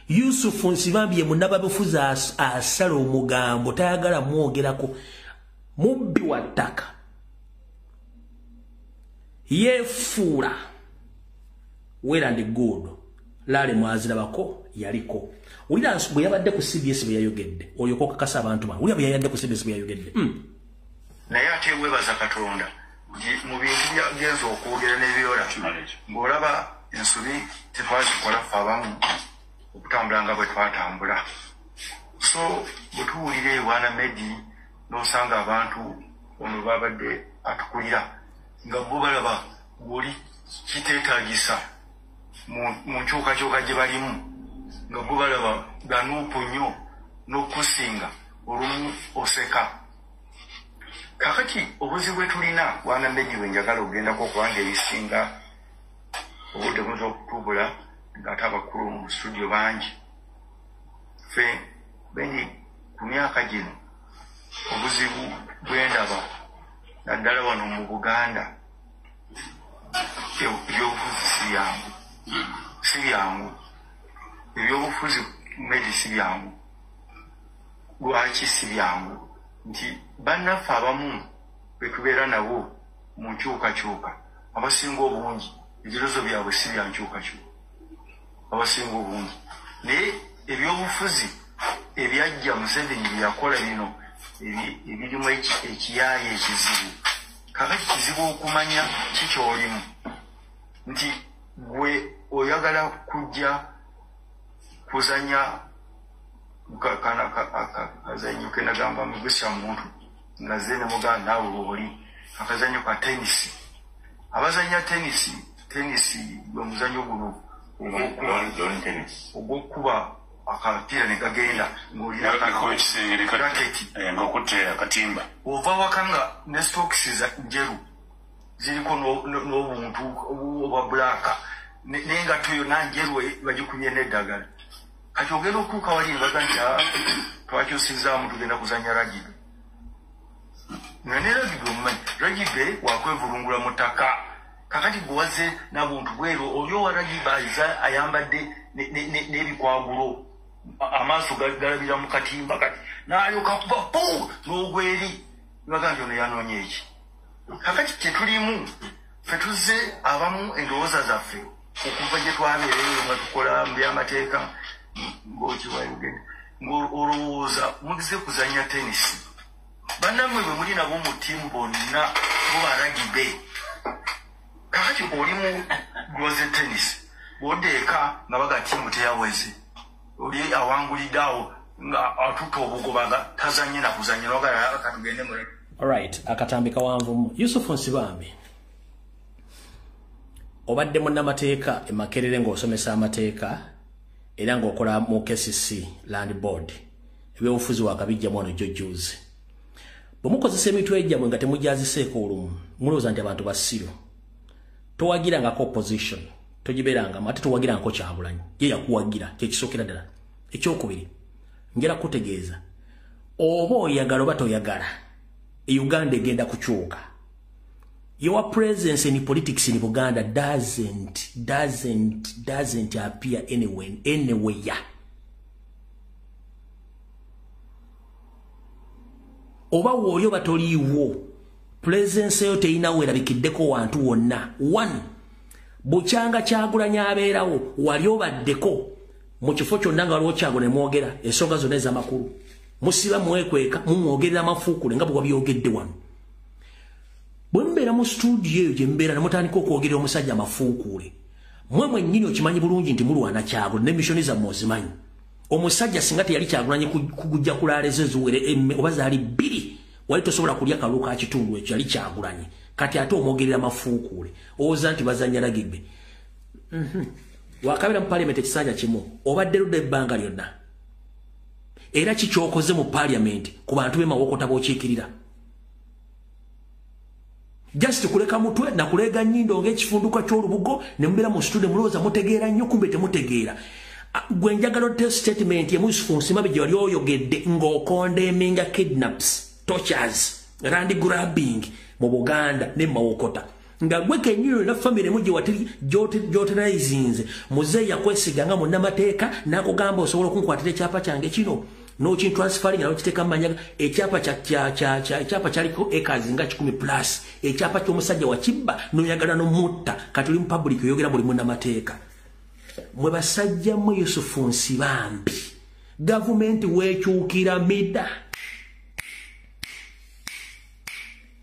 Yusufu Nsibambi ye munnababufuzi asala omugambo tayagala mwogerako. Mubbi wa ttaka yefuula well and good laale mwazirabako yaliko. Ulira bwe yabadde ku CBS bwe yayogedde oyo kokakasa abantu ba ulira bwe yabadde ku CBS bwe yayogedde naye ate webaza Katonda mu bintu byagenza okwogera n'ebyola ng'olaba ensobi tetwazikola ffe abamu okutambula nga bwe twatambula. So bwe tuwulira ewaana Medi n'osanga abantu ono babadde atukulira nga bo balaba guli kiteetaagisa mu nkyukakyuka gye balimu nga bo balaba ganuupu nnyo n'okusinga olumu oseka. Kakati obuzibu bwe tulina wana Medi bwe njagala ogendako okubanga ebisinga obudde buyinza okutubula ng'ate abakulu mu studio bangi ffe beni ku myaka gino obuzibu bwendaba naddala wano mu Buganda ebyobufuzi si byangu ebyobufuzi medi si byangu. Lwaki si byangu? Nti bannaffe abamu betubeera nabo mu nkyukakyuka abasinga obungi ebirozo byabwe si bya nkyukakyuka abasinga obungi, naye ebyobufuzi ebyajja Museveni byakola bino ebirimu ekiyaaye ekizibu. Kakati kizibu okumanya kikyolimu nti gwe oyagala kujja kuzanya akazanyo ke nagamba mugusya muntu nga ze ne muganda naawe oli akazanyo ka tenisi. Abazanya tenisi gwe muzanyo guno ogw'okuba akapiira ne kagenda ng'olina raketi ng'okutte akatimba ova waka nga ne stokisi njeru ziriko n'obuntu obwa bulaka n'engatto yonna njeru bagikubye n'eddagala. Kati ogenda okutuuka wali nebaga nti twakyusizaamu tugenda kuzanya ragibe. Nga ne ragibe omumanyi ragibe wakwevulungula mu ttaka. Kakati gwewaze n'abuntu bweru oli owa ragibe ayambadde n'ebikwagulo amaaso galabira mu katimba kati n'alyoka kuba pu n'ogweri nebaga nti ono yanoonya eki. Kakati kyetulimu ffe tuzze abamu endowooza zaffe okuva gye twabeereyo nga tukola mu byamateeka ng'okiwayogedde ng'olowooza mugize kuzanya tenisi. Bannammwe bwe muli nabo mu ttiimu bonna bo baragibe. Kakati olimu gwoze tenisi bw'oddeeka nga baga ttiimu teyaweze oli awangulidde awo nga atutta obugobaga tazanye na kuzanya nogala katugende mu. Alright, akatambi kawanvu Yusufu Nsibambi obadde munnamateeka e Makerere ng'osomesa amateeka era ng'okola mu KCC Land Board ebyobufuzi wakabijjamu wano jjojuuzi. Bwe mukozesa emitwe egyammwe nga temugyaziseeko olumu mulowooza nti abantu basiro. Towagirangako opposition togibeerangamu ate towagirangako Kyagulanyi ye yakuwagira kyekisookera ddala. Ekyokubiri njala kutegeeza oba oyagala oba toyagala Uganda egenda kukyuka. Your presence in politics in Uganda doesn't appear anywhere. Oba woyo batoliiwo presence yo teyinawo erabikiddeko wantu wonna. One, bukyanga Kyagulanyi abeerawo wali obaddeko mu kifo kyonna nga waliwo Kyagulanyi mwogera ensonga zonna ez'amakulu. Musiba mwekweka mumwogerera amafuukule nga bwe wabyogedde wano. Bwe mbeera mu studio eyo gye mbeera ne mutandika okwogerera omusajja amafuukule mwe mwennyini okimanyi bulungi nti mulwana Kyagulanyi n'emishoni zammwe ozimanyi. Omusajja singa teyali Kyagulanyi kugujja kulaalezo eziwere oba zaali bbiri wali tosobola kulya kalulu ka kitundu ekyo yali Kyagulanyi. Kati ate omwogerera amafuukule owooza nti bazanya ragibbe. Wakabeera mu parliament ekisanja kimu obadde ludda ebbanga lyonna. Era kikyokoze mu parliament ku bantu b'emawokota b'okiikirira. Just kuleka mutwe na kulega nnyindo ng'ekifunduka ky'olubugo ne mubeera mu studio mulowooza mutegeera nnyo kumbe temutegeera. Gwe njagala otte statement emu Yusufu Nsibambi gye wali oyogedde ng'okondemminga kidnaps, tortures, land grabbing mu Buganda ne mawokota. Nga gwe kennyini na family mu gye watiri gy'oteraizinze muzeeyi yakwesiga nga munnamateeka n'akugamba osobola okunkwatira ekyapa kyange kino n'okintransferring n'okiteeka mu manyaga. Ekyapa kyaliko acres nga 10+. Ekyapa ky'omusajja wakibba n'oyagala n'omutta kati oli mu public oyogera buli munnamateeka. Mwe basajja mmwe Yusufu Nsibambi gavumenti weekyukira mida.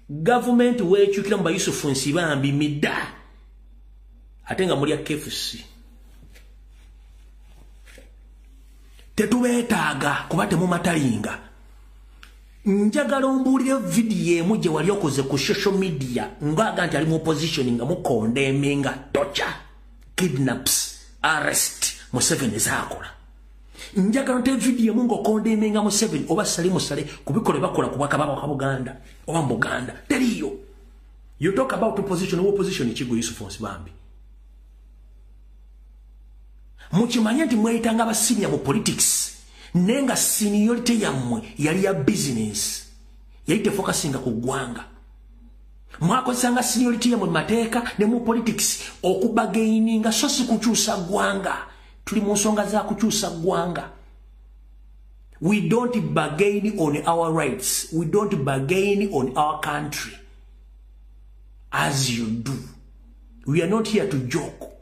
Gavumenti weekyukira mu ba Yusufu Nsibambi mida ate nga mulya KFC. Tetubeetaaga kuba temumatalinga. Njagala ombuulire vidiyo emu gye wali okoze ku social media ng'aga nti ali mu opposition nga mukondemminga torture, kidnaps, arrest Museveni zaakola. Njagala nte vidiyo emu ng'okondemminga Museveni oba sali musale kubikola bakola ku Bwakabaka bwa Buganda oba mu Buganda teriyo. You talk about opposition, opposition ikigo Yusufu Nsibambi. Mukimanye nti mweyitanga abasinya mu politics nenga seniority yammwe yali ya business yali tefokasinga ku ggwanga. Mwakozesanga seniority yammwe mateeka ne mu politics okubagaininga so si kukyusa ggwanga. Tuli mu nsonga za kukyusa ggwanga. We don't bargain on our rights. We don't bargain on our country as you do. We are not here to joke.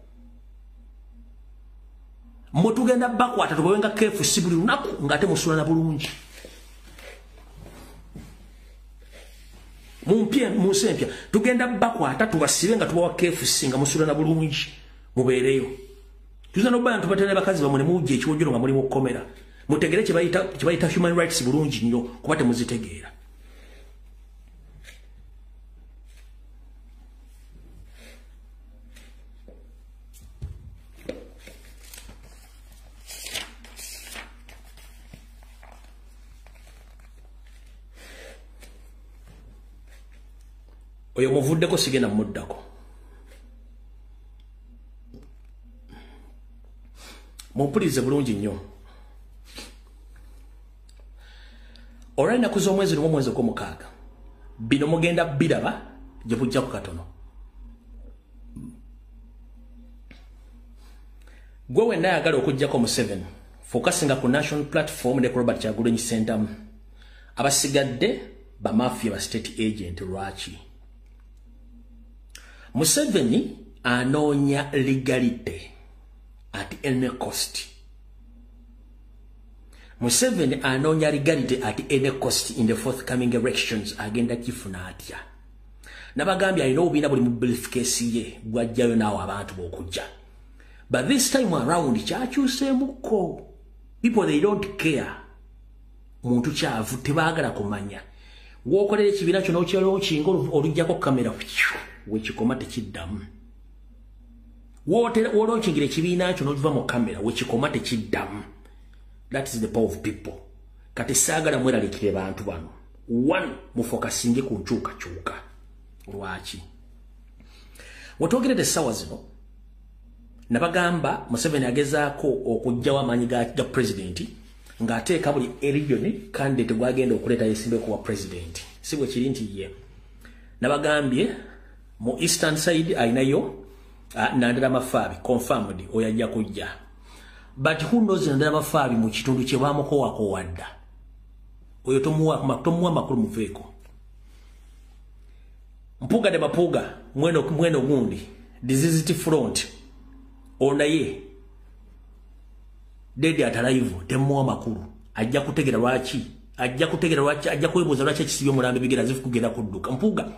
Motugenda bakwata tubawenga kefu sibuli lunaku ngate musula na bulungi. Mumpia tugenda bakwata tubasibe nga tubawa kefu singa musula na bulungi mubereyo. Tuzana obaya tubatene bakazi bamwe muje ekiwojero nga mulimu okkomera. Mutegere kibayita human rights bulungi nnyo kuba temuzitegeera. Oyo muvuddeko sigenda muddako. Mumpulirize bulungi nnyo. Olwalina kuza omwezi lumu mwezi gw'omukaaga. Bino mugenda biraba gye bujja ku katono. Gwe wenna ayagala okuggyako Museveni fokasinga ku national platform ne Robert Kyagulanyi Ssentamu. Abasigadde bamafia ba state agent lwaki. Museveni anoonya legality at any cost. Museveni anoonya legality at any cost in the forthcoming elections agenda kifuna atya. Nabagambye alina obubiina buli mu briefcase ye bwajjayo naawe abantu b'okujja. But this time around kyakyuseemuko. People they don't care. Muntu kyavu tebaagala kumanya. W'okolera ekibiina kyo n'okyalo kinga oluggyako kamera wekikoma tekiddamu. W'olonkingira ekibiina kyo n'okiva mu kamera wekikoma tekiddamu. That is the power of people. Kati saagala mweralikire bantu bano. One, mufokasinge ku nkyukakyuka. Lwaki? Wetwogeredde essaawa zino, nabagamba Museveni agezaako okuggyawo amaanyi ga pulezidenti ng'ateeka buli region candidate gwagenda okuleeta yesimbe kuwa president. Si bwe kiri nti ye. Nabagambye mu eastern side ayinayo Nandala Mafaabi confirmed oyo ajja kujja. But who knows Nandala Mafaabi mu kitundu kye baamukoowako wadda. Oyo tomuwa makulu muveeko. Mpuga de Mapuga mweno gundi disease front onaye dede atalaivu temuwa makulu ajja kutegera lwaki ajja kwebuuza lwaki ekisibye omulambe bigera zifu kugenda kudduka. Mpuga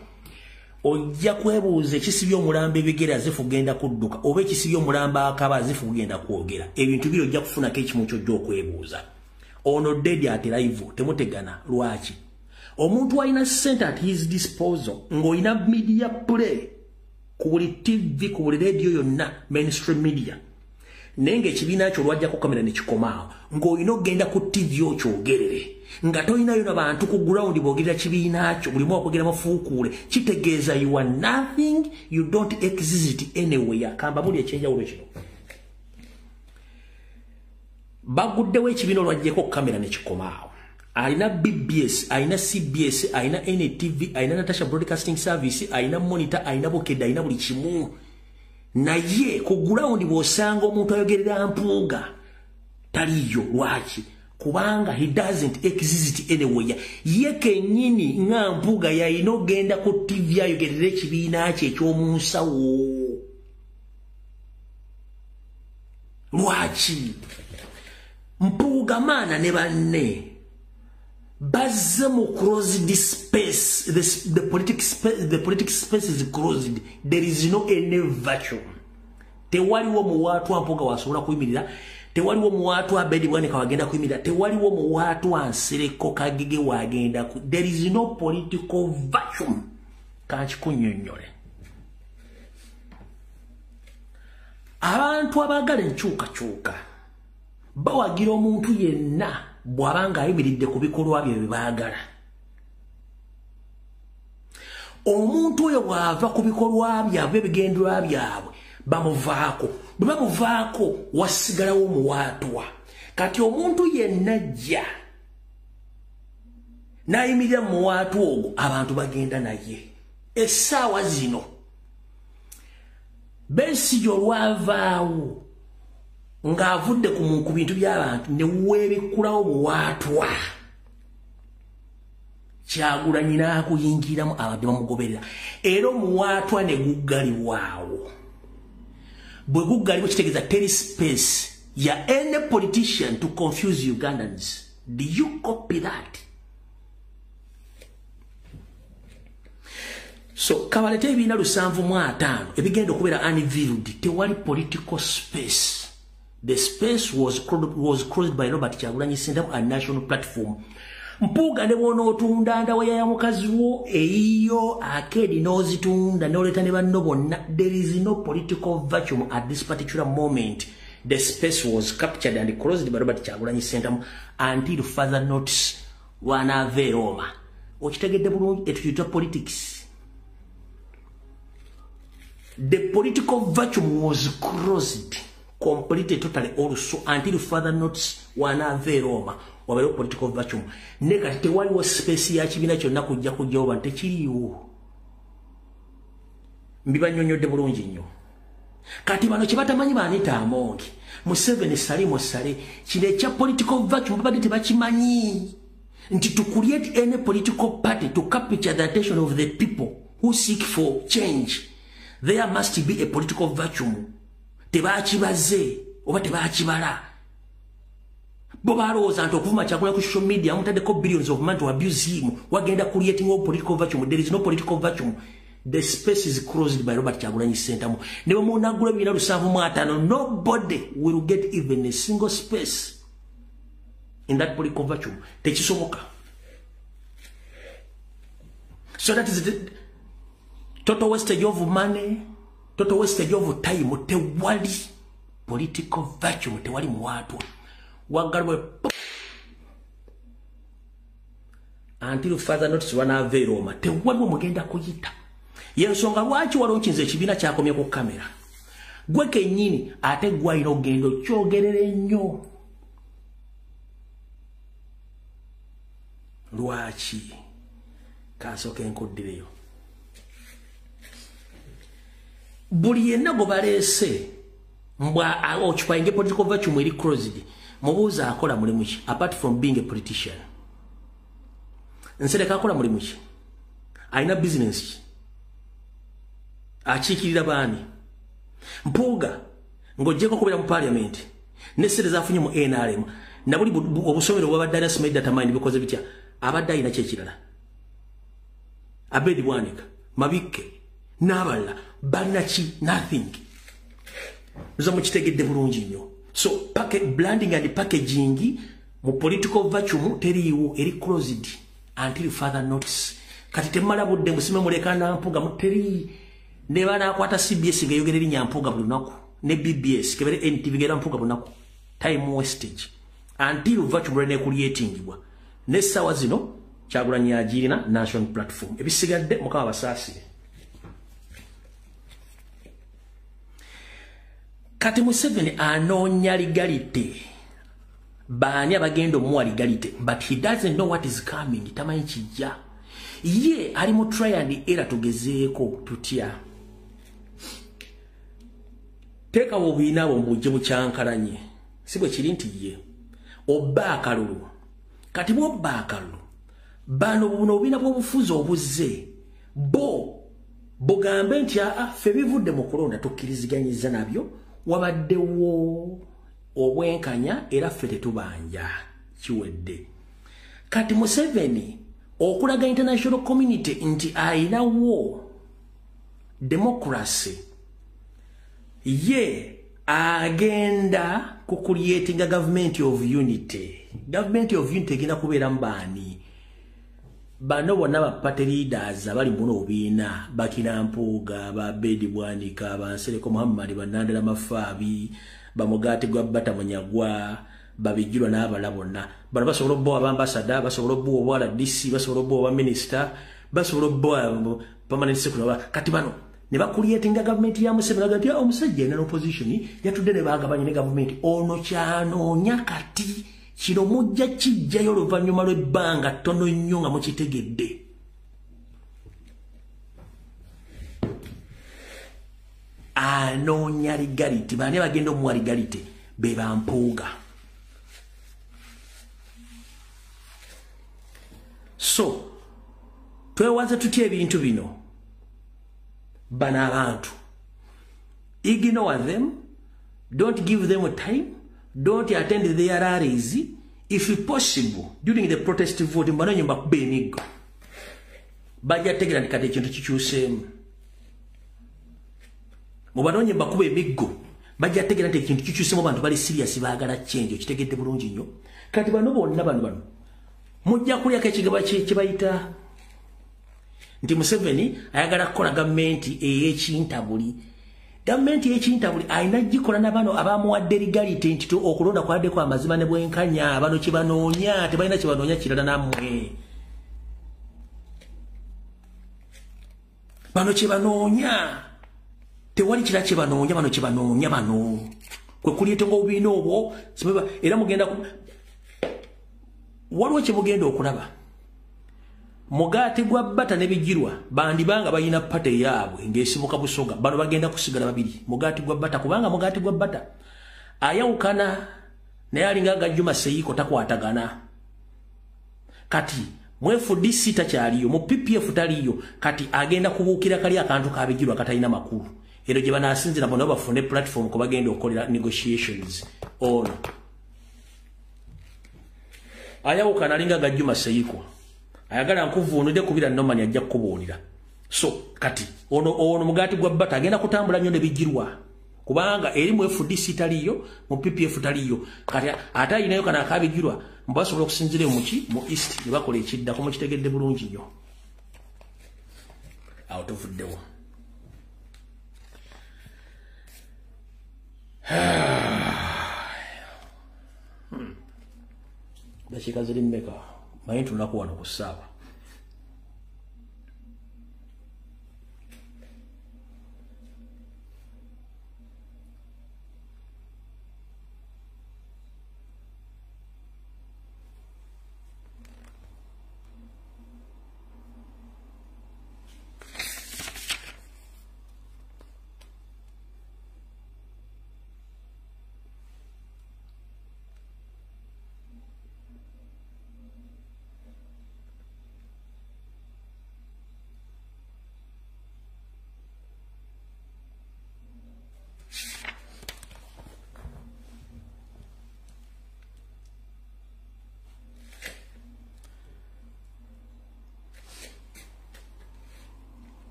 ojja kwebuuza ekisibye omulambe bigera zifu kugenda kudduka oba ekisibye omulambe akaba zifu kugenda kwogera. Ebintu byo ojja kufunako ekimu ky'ojja okwebuuza. Ono dede atalaivu temutegana lwaki. Omuntu alina ssente at his disposal ng'olina media play ku buli TV ku buli radio yonna mainstream media. Nenge ekibiina kyo lwajjako kamera ne kikomaawo ng'olina ogenda ku TV okyogerere nga tolinayo n'abantu ku ground boogera kibiina kyo bulimu okwogera mafuukuule kitegeeza you are nothing, you don't exist anywhere. Kamba muli ekyenjawulo kino. Baguddewo ekibiina olwajjeko kamera ne kikomaawo. Aina BBS, aina CBS, aina NTV, aina Natasha Broadcasting Service, aina Monitor, aina Bukeda, aina buli kimu. Naye ku ground bw'osanga omuntu ayogerera Mpuuga taliyo. Lwaki? Kubanga he doesn't exist anywhere. Ye kennyini nga Mpuuga yalina ogenda ku TV ayogerera ekibiina kye eky'omunsawo. Lwaki? Mpuuga maana ne banne bazze mu closed space. The political space is closed. There is no any vacuum. Tewaliwo mu watu Mpuuga wasobola kuyimirira. Tewaliwo mu watu Abedi Bwanika wagenda kuyimirira. Tewaliwo mu watu Nsereko Kagege wagenda ku. There is no political vacuum. Kankikunnyonnyole. Abantu abagala enkyukakyuka bawagira omuntu yenna bw'abanga ayimiridde ku bikolwa bye baagala. Omuntu oyo bw'ava ku bikolwa byabwe ebigendera byabwe bamuvaako bwe bamuvaako wasigalawo muwaatwa kati omuntu yennajja n'ayimirira mu muwaatwa ogwo abantu bagenda naye essaawa zino Besigye olwavaawo ng'avudde ku bintu by'abantu ne weebikkulawo muwaatwa Kyagulanyi n'akuyingiramu abadde bamugoberera era omuwaatwa ne guggalibwawo bwe guggalibwa kitegeeza teri space ya any politician to confuse Ugandans. Do you copy that? So kabalete ebina 705 ebigenda okubeera unveiled tewali political space. The space was closed by Robert Kyagulanyi Ssentamu a national platform. Mpuga ne wona otunda ndawe ya mukazi wo eyo akedi nozitunda noleta ne banno bonna. There is no political vacuum at this particular moment. The space was captured and closed by Robert Kyagulanyi Ssentamu until further notice. Wanave Roma okitegedde bulungi etuyita politics. The political vacuum was closed completely, totally, also until further notice. Wanave Roma wabero political vacuum. Neka tewali wa space ya kibina kyonna kujja kujjawo bante kiriwo. Mbibanyonyodde bulungi nnyo. Kati bano kyebatamanyi baanita Amongi. Museveni Salimu Sale kino ekya political vacuum babadde tebakimanyi. Nti to create any political party to capture the attention of the people who seek for change. There must be a political vacuum. Tebakibaze oba tebakibala. Bobalowooza nti okuvuma Kyagulanyi ku social media mutaddeko billions of money to abuse him. Wagenda creating a political vacuum. There is no political vacuum. The space is closed by Robert Kyagulanyi Ssentamu. Newe munagula bina 705 nobody will get even a single space in that political vacuum. Tekisoboka. So that is the total wastage of money, total wastage of time. Tewali political vacuum, tewali muwaatwa. Wagalwe until further notice Wanave Roma. Tewali mugenda kuyita. Yensonga lwaki walonkinze ekibiina kyakomye ku kamera. Gwe kennyini ate gwalina ogendo kyogerere nnyo. Lwaki? Kasooka enkuddireyo. Buli yenna gwe baleese mbwa okipainge political vacuum eri closed. Mubuuza akola mulimu ki apart from being a politician. Nsereka akola mulimu ki? Alina business ki? Achiikirira baani? Mpuuga ng'oggyeko kubeera mu parliament n'essente zaafunye mu NRM na buli obusomero bw'abadde alina smart data mind bikoze bitya abadde alina ki ekirala. Abedi Bwanika, Mabikke n'abalala balina ki? Nothing. Nza mukitegedde bulungi nnyo. So branding and packaging mu political vacuum teriiwo, eri closed until further notice. Kati temala budde musime muleka Nampuuga muteri ne bana akwata CBS ngeyogera eri Nampuuga buli lunaku ne BBS kebere NTV ngera Nampuuga buli lunaku. Time wastage until vacuum ne creatingibwa n'essaawa zino Kyagulanyi agirina national platform. Ebisigadde Mukama basaasire. Kati Museveni anoonya legality. Baani abagenda omuwa legality, but he doesn't know what is coming. Tamanyi kijja. Ye ali mu try and error tugezeeko tutya. Teka obubiina bwo mbujje bukyankalanye. Si bwe kiri nti ye obba akalulu. Kati bw'obba akalulu bano buno obubiina bw'obufuzi obuzze bugambe nti ffe bivudde mu kulonda tukkiriziganyiza nabyo wabaddewo obwenkanya era ffe tetubanja kiwedde. Kati Museveni okulaga international community nti ayinawo democracy ye agenda ku creating a government of unity. Government of unity egenda kubeera mbaani? Bano bonna ba party leaders abali muno obiina Bakina Mpuuga, ba Bedi Bwanika, ba Nsereko Muhammad, ba Nandala Mafaabi, ba Mugaati gwa Bata Munyagwa, babijjirwa n'abala bonna. Bano basobola obbowa abambasada, basobola obbowa obwala DC, basobola obbowa minister, basobola obbowa permanent secretary. Kati bano ne bakuliyetinga gavumenti ya Museveni agati omusajja ena opposition yatudde ne bagabanye ne gavumenti ono kyanoonya kati kino mujja kijjayo oluvannyuma lw'ebbanga ttono nnyo nga mukitegedde. Anoonya legality, baani bagenda omuwa legality be bampuuga. So twewaze tutya ebintu bino bano abantu. Ignore them, don't give them time, don't attend their rallies. If possible, during the protest vote, mbanonye mbakuba emiggo. Bajja tegera ndi kati ekintu kikyuseemu. Mubanonye mbakuba emiggo. Bajja tegera nti ekintu kikyuseemu abantu bali serious baagala change. Okitegedde bulungi nnyo. Kati bano bonna bano. Mujja kulyako ekigaba kye bayita nti Museveni ayagala kukola gavumenti ey'ekintabuli. Gavumenti ey'ekintabuli ayina gikola n'abano abamuwadde legality nti okulonda kwaddeko amazima ne bwenkanya bano kye banoonya tebalina kye banoonya kirala nammwe. Bano kye banoonya tewali kira kye banoonya bano kye banoonya bano kwe kuliyetenga obubiina obwo era mugenda waliwo kye mugenda okulaba. Mugaati gwa bata ne bijirwa bandibanga bayina pate yaabwe ng'esibuka busoga bano bagenda kusigala babiri. Mugaati gwa bata kubanga mugaati gwa bata ayawukana naye alinga Gajjuma Sseyiiko takwatagana. Kati mu FDC takyaliyo, mu PPF taliyo, kati agenda kubuukira kali akantu kabijirwa katalina makulu. Ero gye banaasinzira bonna bafune platform ko bagenda okukolera negotiations ono. Ayawukana alinga Gajjuma Sseyiiko ayagala nkuvuunudde kubira nomani ajja kukubuulira. So kati ono mugaati gwa bata agenda kutambula nnyo ne bijirwa kubanga eri mu FDC taliyo, mu PPF taliyo, kati ate ayinayo kana akabijirwa mbasobola okusinzira mu East ne bakola ekiddako mukitegedde bulungi nnyo. Awo tuvuddewo. Dakika ziri mmeka? Manyi tunaku wano ku ssaawa.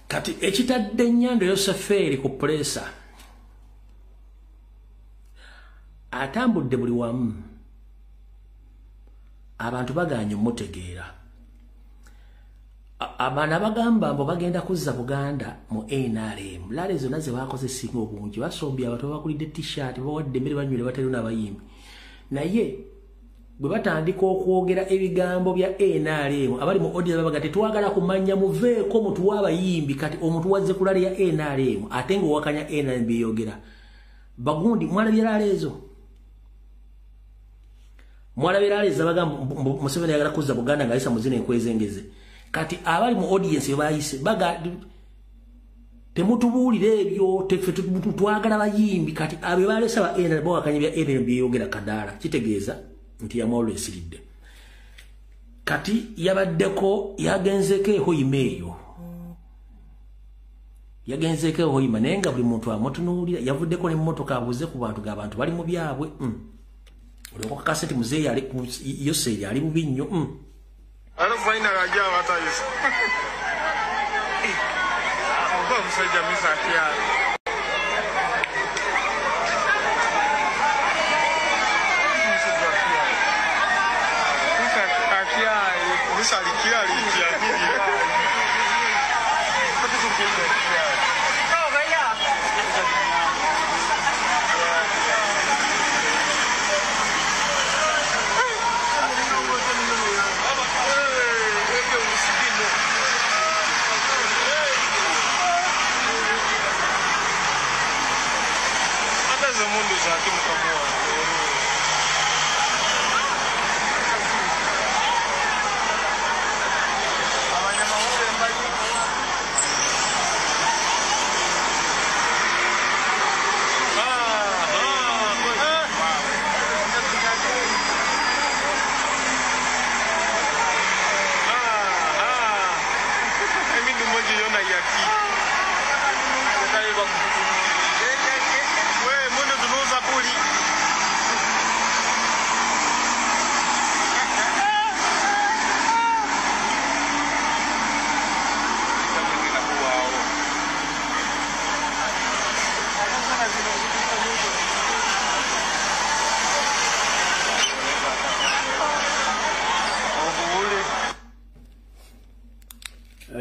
Kati ekitadde Nnyando Yoseferi ku presa atambudde buli wamu abantu baganye mutegeera abaana bagamba mbo bagenda kuzza Buganda mu NRM lale zonna ze bakoze singa obungi basombye abantu bakulidde t-shirt bawadde emmere banywere batali n'abayimbi naye bwe batandika okwogera ebigambo bya NRM abali mu audio babaga tetwagala kumanya muveeko omuntu w'abayimbi kati omuntu wazze kulala ya NRM ate ng'owakanya NRM byeyogera bagundi mwalabye laleezo bagamba Museveni ayagala kuzza Buganda ng'ayisa muzina enkwezengeze kati abali mu audience bayise baga temutubuulira ebyo twagala bayimbi kati abe balesa ba NRM bawakanya bya NRM byeyogera kadaala kitegeeza nti yamwolesiridde kati yabaddeko yagenzeko ehoyima eyo naye nga buli muntu amutunuulira yavuddeko n'emmotoka abuze ku bantu g'abantu bali mu byabwe olwoko kakaseti muzeeyi Yoseeri ali bubi nnyo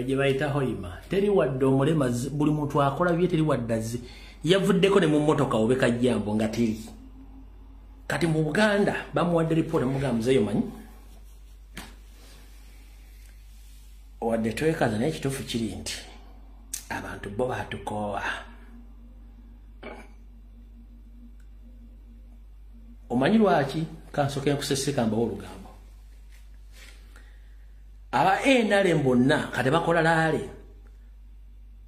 Jibaita hoima teri wadde omulema buli muntu akola bye teri waddaze yavuddeko ne mu motoka obeka jambo ngatiri kati mu Buganda bamuwadde report mugamba muzeyo manyi wadde twekaza naye kituufu kiri nti abantu bo batukowa omanyi lwaki kansoke nkuseseka mbawo olugambo aba NRM bonna kati bakola laale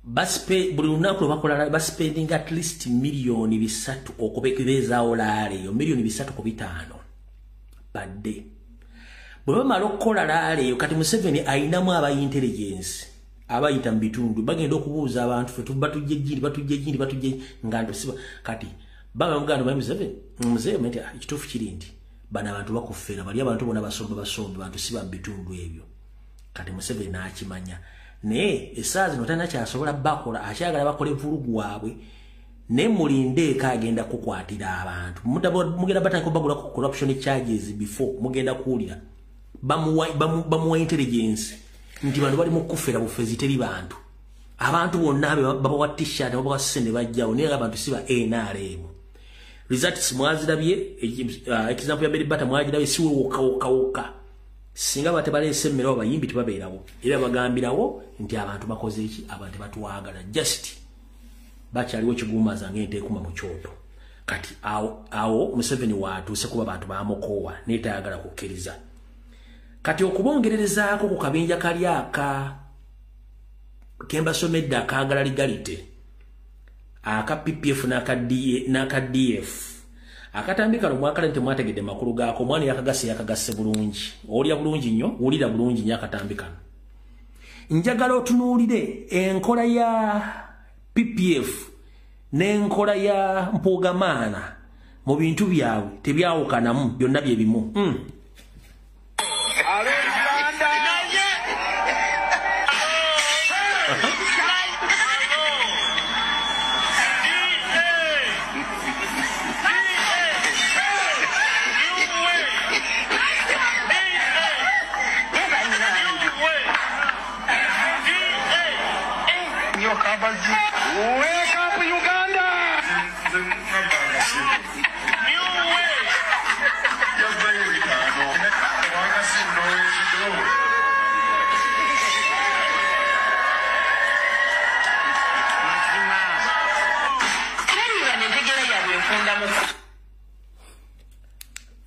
baspe buli lunaku bakola laale baspending at least milioni 3 okubekebezaawo laale yo milioni 3.5 badde bwe bamala okukola laale yo kati Museveni ayinamu aba intelligence abayita mu bitundu bagenda okubuuza abantu fe batujje ngando siba kati baba mugando ba Museveni muzee mente ekituufu kiri nti bana abantu bakufeera bali abantu bona basomba bantu siba bitundu ebyo kati Museveni nakimanya ne esaazi notana kyasobola bakola akyagala bakole vulugu waabwe ne mulinde kagenda kukwatira abantu mugenda batako bagula corruption charges before mugenda kuulira bamuwa intelligence nti bantu bali mukufera bufezi teri bantu abantu bonna babawa t-shirt babawa sene bajjawo naye abantu siba NRM results mwazirabye example ya Beri Bata mwazirabye siwe woka singa bate balese mmero bayimbi tibabeerawo era bagambirawo nti abantu bakoze iki abantu batuwagala just bakyaliwo kiguma zange nteekuma mu kyoto kati awo Museveni watuuse kuba abantu bamukowa netayagala kukkiriza kati okubongererezaako ku kabinja kali aka kemba somedde akagala legalite aka PPF n'aka DF akatambika no mwakala nti mwategedde makulu gaako mwana yakagasse bulungi olya bulungi nnyo ulira bulungi nnyo akatambika njagala otunuulire enkola ya PPF n'enkola ya Mpogamaana mu bintu byabwe tebyawukanamu byonna bye bimu Wake up, Uganda! New way! You're very Ricardo.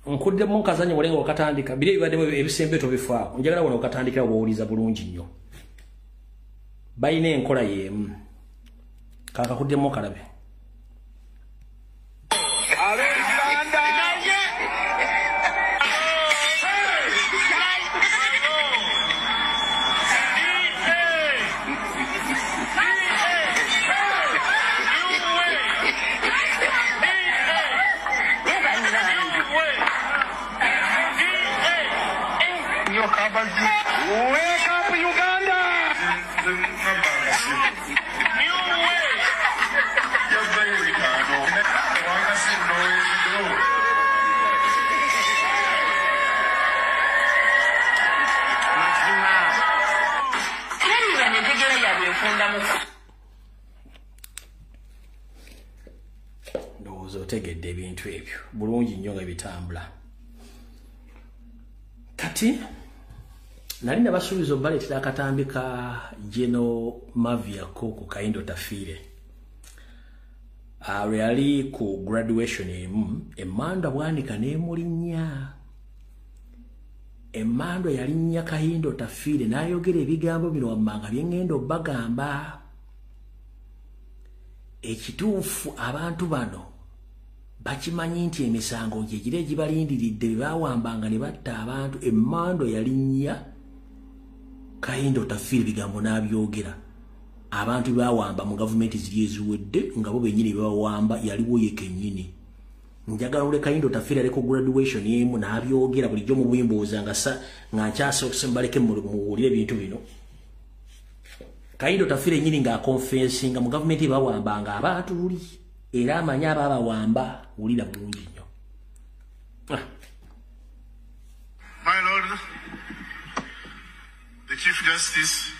nkudde mu kazanyo mulengo okatandika bire bibadde ebisembe to bifaa njagala wano okatandikira wooliza bulungi nnyo bayina enkola yemu kaka kuddemu kalabe Wake up, Uganda! New way! You're very Ricardo. ndowooza otegedde ebintu ebyo bulungi nnyo nga bitambula kati nali nabasuubiza obaleetera akatambi ka Geno Mavia ko ku Kayindo Tafiire lwe yali ku graduation emu Emmandwa bwanika n'emulinnya Emmandwa yalinnya Kayindo Tafiire n'ayogera ebigambo bino wammanga bye ŋŋenda obbagamba ekituufu abantu bano bakimanyi nti emisango gye gira egibalindiridde bye baawambanga ne batta abantu Emmandwa yalinnya Kayindo Tafiire bigambo n'abyogera abantu bawamba mu government ziri eziwedde nga bo benyini bawamba yaliwo yekenyini njagala ule Kayindo Tafire ariko graduation yemu nabyogera bulijjo mu bwimboza nga nkyasa okusembaleke mu wulire bintu bino Kayindo Tafire nyini nga confessing nga mu government bawamba nga abantu uli era amanya babawamba ulira bulungi nnyo. My Lord, the Chief Justice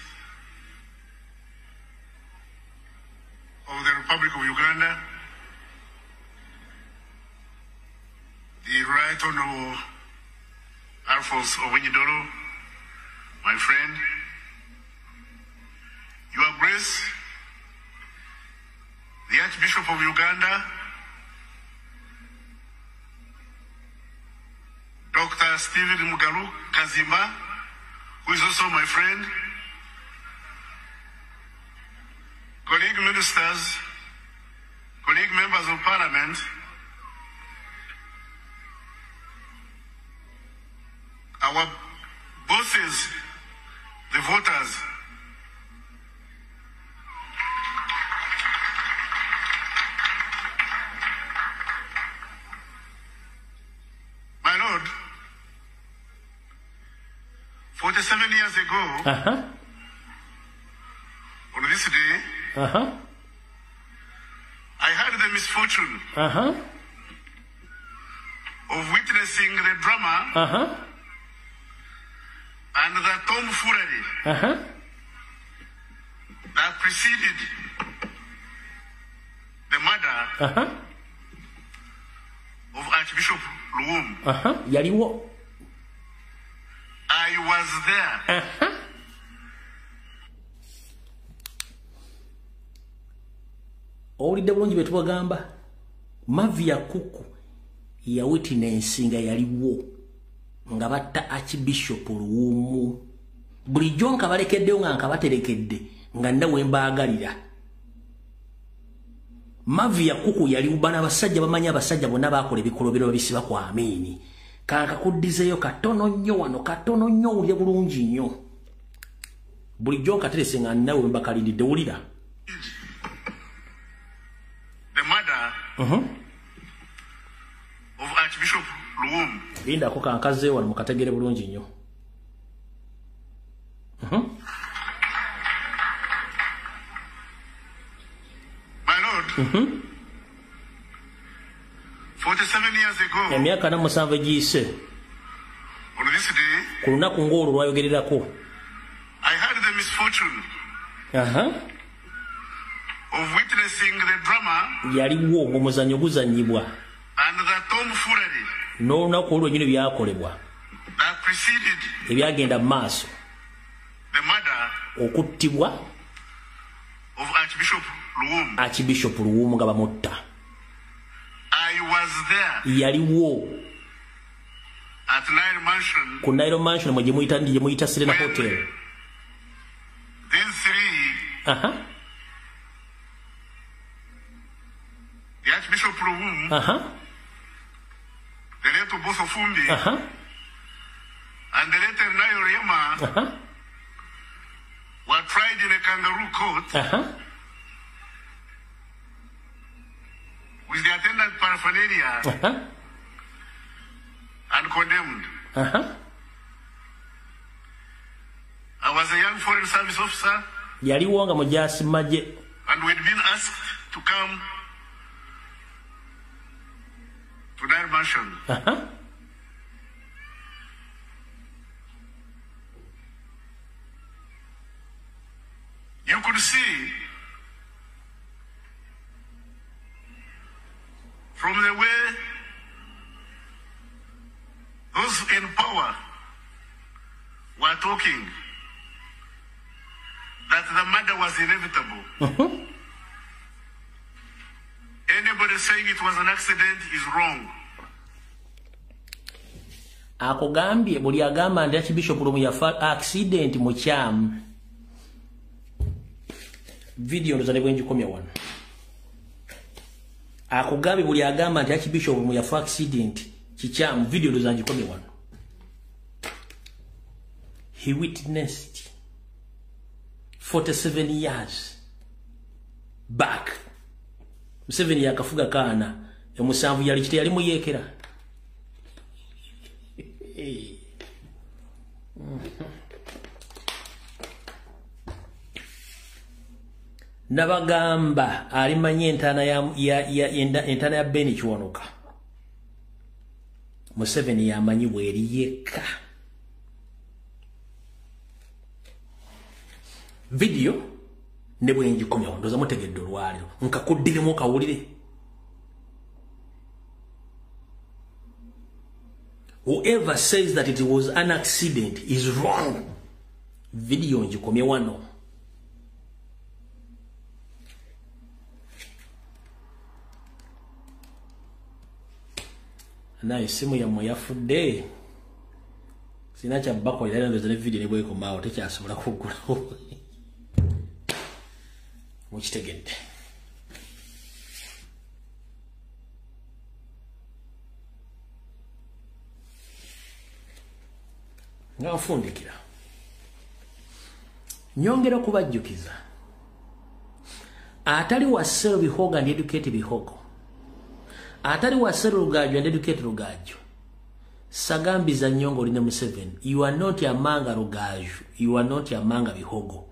of the Republic of Uganda, the Right Honorable Alphonse Owenyidolo, my friend, Your Grace, the Archbishop of Uganda, Dr. Stephen Mugalu Kazimba, who is also my friend, colleague ministers, colleague members of parliament, our bosses, the voters, my Lord, 47 years ago, on this day, I had the misfortune of witnessing the drama and the tomfoolery that preceded the murder of Archbishop Luwum. Yaliwo. I was there. Olidde bulungi bwe tubagamba Mavia Kuku ya witness nga yaliwo nga batta Archbishop Luwum bulijjo nka balekeddeyo nga nkabaterekedde nga ndawe mbaagalira Mavia Kuku yali ubana basajja bamanya abasajja bonna bakola ebikolobero bisiba kwa Amini kanka kuddizeyo katono nnyo wano katono nnyo ulye bulungi nnyo bulijjo nkaterese nga ndawe mbakalindidde wulira the murder of Archbishop Luwum. Linda ko kankaze wano mukategere bulungi nnyo. My Lord, 47 years ago, emyaka na musanvu egiyise on this day, ku lunaku ng'olwo lwayogererako I had the misfortune of witnessing the drama yaliwo ng'omuzannyo guzannyibwa and the tomfoolery n'olunaku olwo nyini byakolebwa that preceded ebyagenda mu maaso the murder okuttibwa of Archbishop Luwum. Archbishop Luwum nga bamutta. I was there yaliwo at Nile Mansion. Ku Nile Mansion mwe muyita Serena Hotel. These three, the Archbishop Luwum, the late Oboso Fumbi, and the late Nayo Rema were tried in a kangaroo court with the attendant paraphernalia and condemned. I was a young foreign service officer yaliwo nga mujasi maje and we'd been asked to come to Nile Mansion. You could see from the way those in power were talking that the murder was inevitable. Anybody saying it was an accident is wrong. akugambye buli agamba nti Archbishop Luwum yafa accident mu kyamu. Video ndozane bwenji komya wano. Akugambye buli agamba nti Archbishop Luwum yafa accident kikyamu. Video ndozane komya wano. He witnessed 47 years back. Museveni yakafuga kaana emusanvu yali kite yali muyekera. Nabagamba alimanye entana ya Beni Kiwanuka. Museveni yamanyi bweri yekka. Video ne bwenji komya ndoza mutegedde olwaliro nkakuddiremu kawulire. Whoever says that it was an accident is wrong. Video njikomye wano. Na simu ya moyafudde. Sinacha bako ila ndoza ne video ne bweko mao tekyasobola kugula. Mukitegedde. Nga nfundikira. Nyongera kubajjukiza. Atali wasero bihoga ndi educate bihogo. Atali wasero lugajjo ndi educate lugajjo. Sagambiza nyongo line Museveni. You are not a manga lugajjo. You are not a manga bihogo.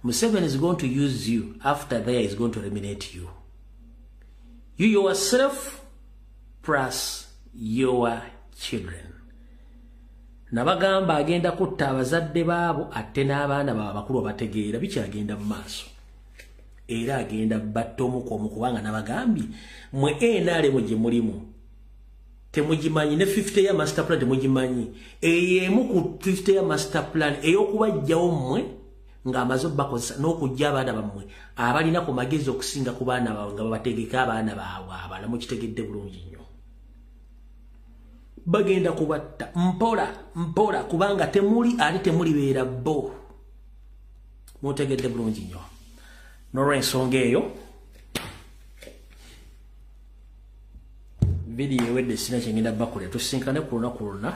Museveni is going to use you. After there, is going to eliminate you. You yourself plus your children. Nabagamba agenda kutta abazadde baabo ate n'abaana bakulu bategeera bikyagenda mu maaso. Era agenda battomu kwa kubanga nabagambi mwe enale muje mulimu. Temugimanyi ne 50 ya master plan temugimanyi. Eyemu ku 50 ya master plan eyokubajjawo mmwe nga amazo bakozesa n'okujja abaana bammwe abalina ku magezi okusinga ku baana baabwe nga bategeka abaana baabwe abana mukitegedde bulungi nnyo. Bagenda kubatta mpola kubanga temuli ali temuli beera bo. Mutegedde bulungi nnyo. N'olw'ensonga eyo video wedde sina kyengenda bakule tusinkane ku lunaku lwonna.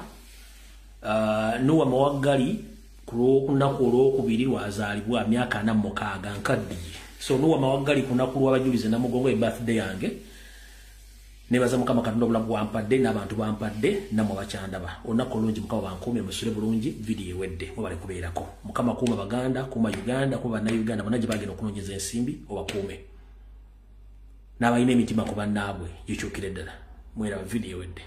Nuwa Mawaggali kunaku olwokubiri lwazaalibwa myaka 46 nkaddiye. So Nuwa Mawaggali kunaku lw'abajulize Namugongo birthday yange. Nebaza Mukama Katonda obulamu bwampadde n'abantu bampadde namwe bakyandaba. Olunaku olungi Mukama bankuumye musule bulungi video ewedde mubale kubeerako. Mukama kuuma Baganda, kuuma Uganda, kuba na Uganda bonna gye bagenda okunonyeza ensimbi obakuume. N'abalina emitima ku bannaabwe gikyukire ddala. Mwera video ewedde.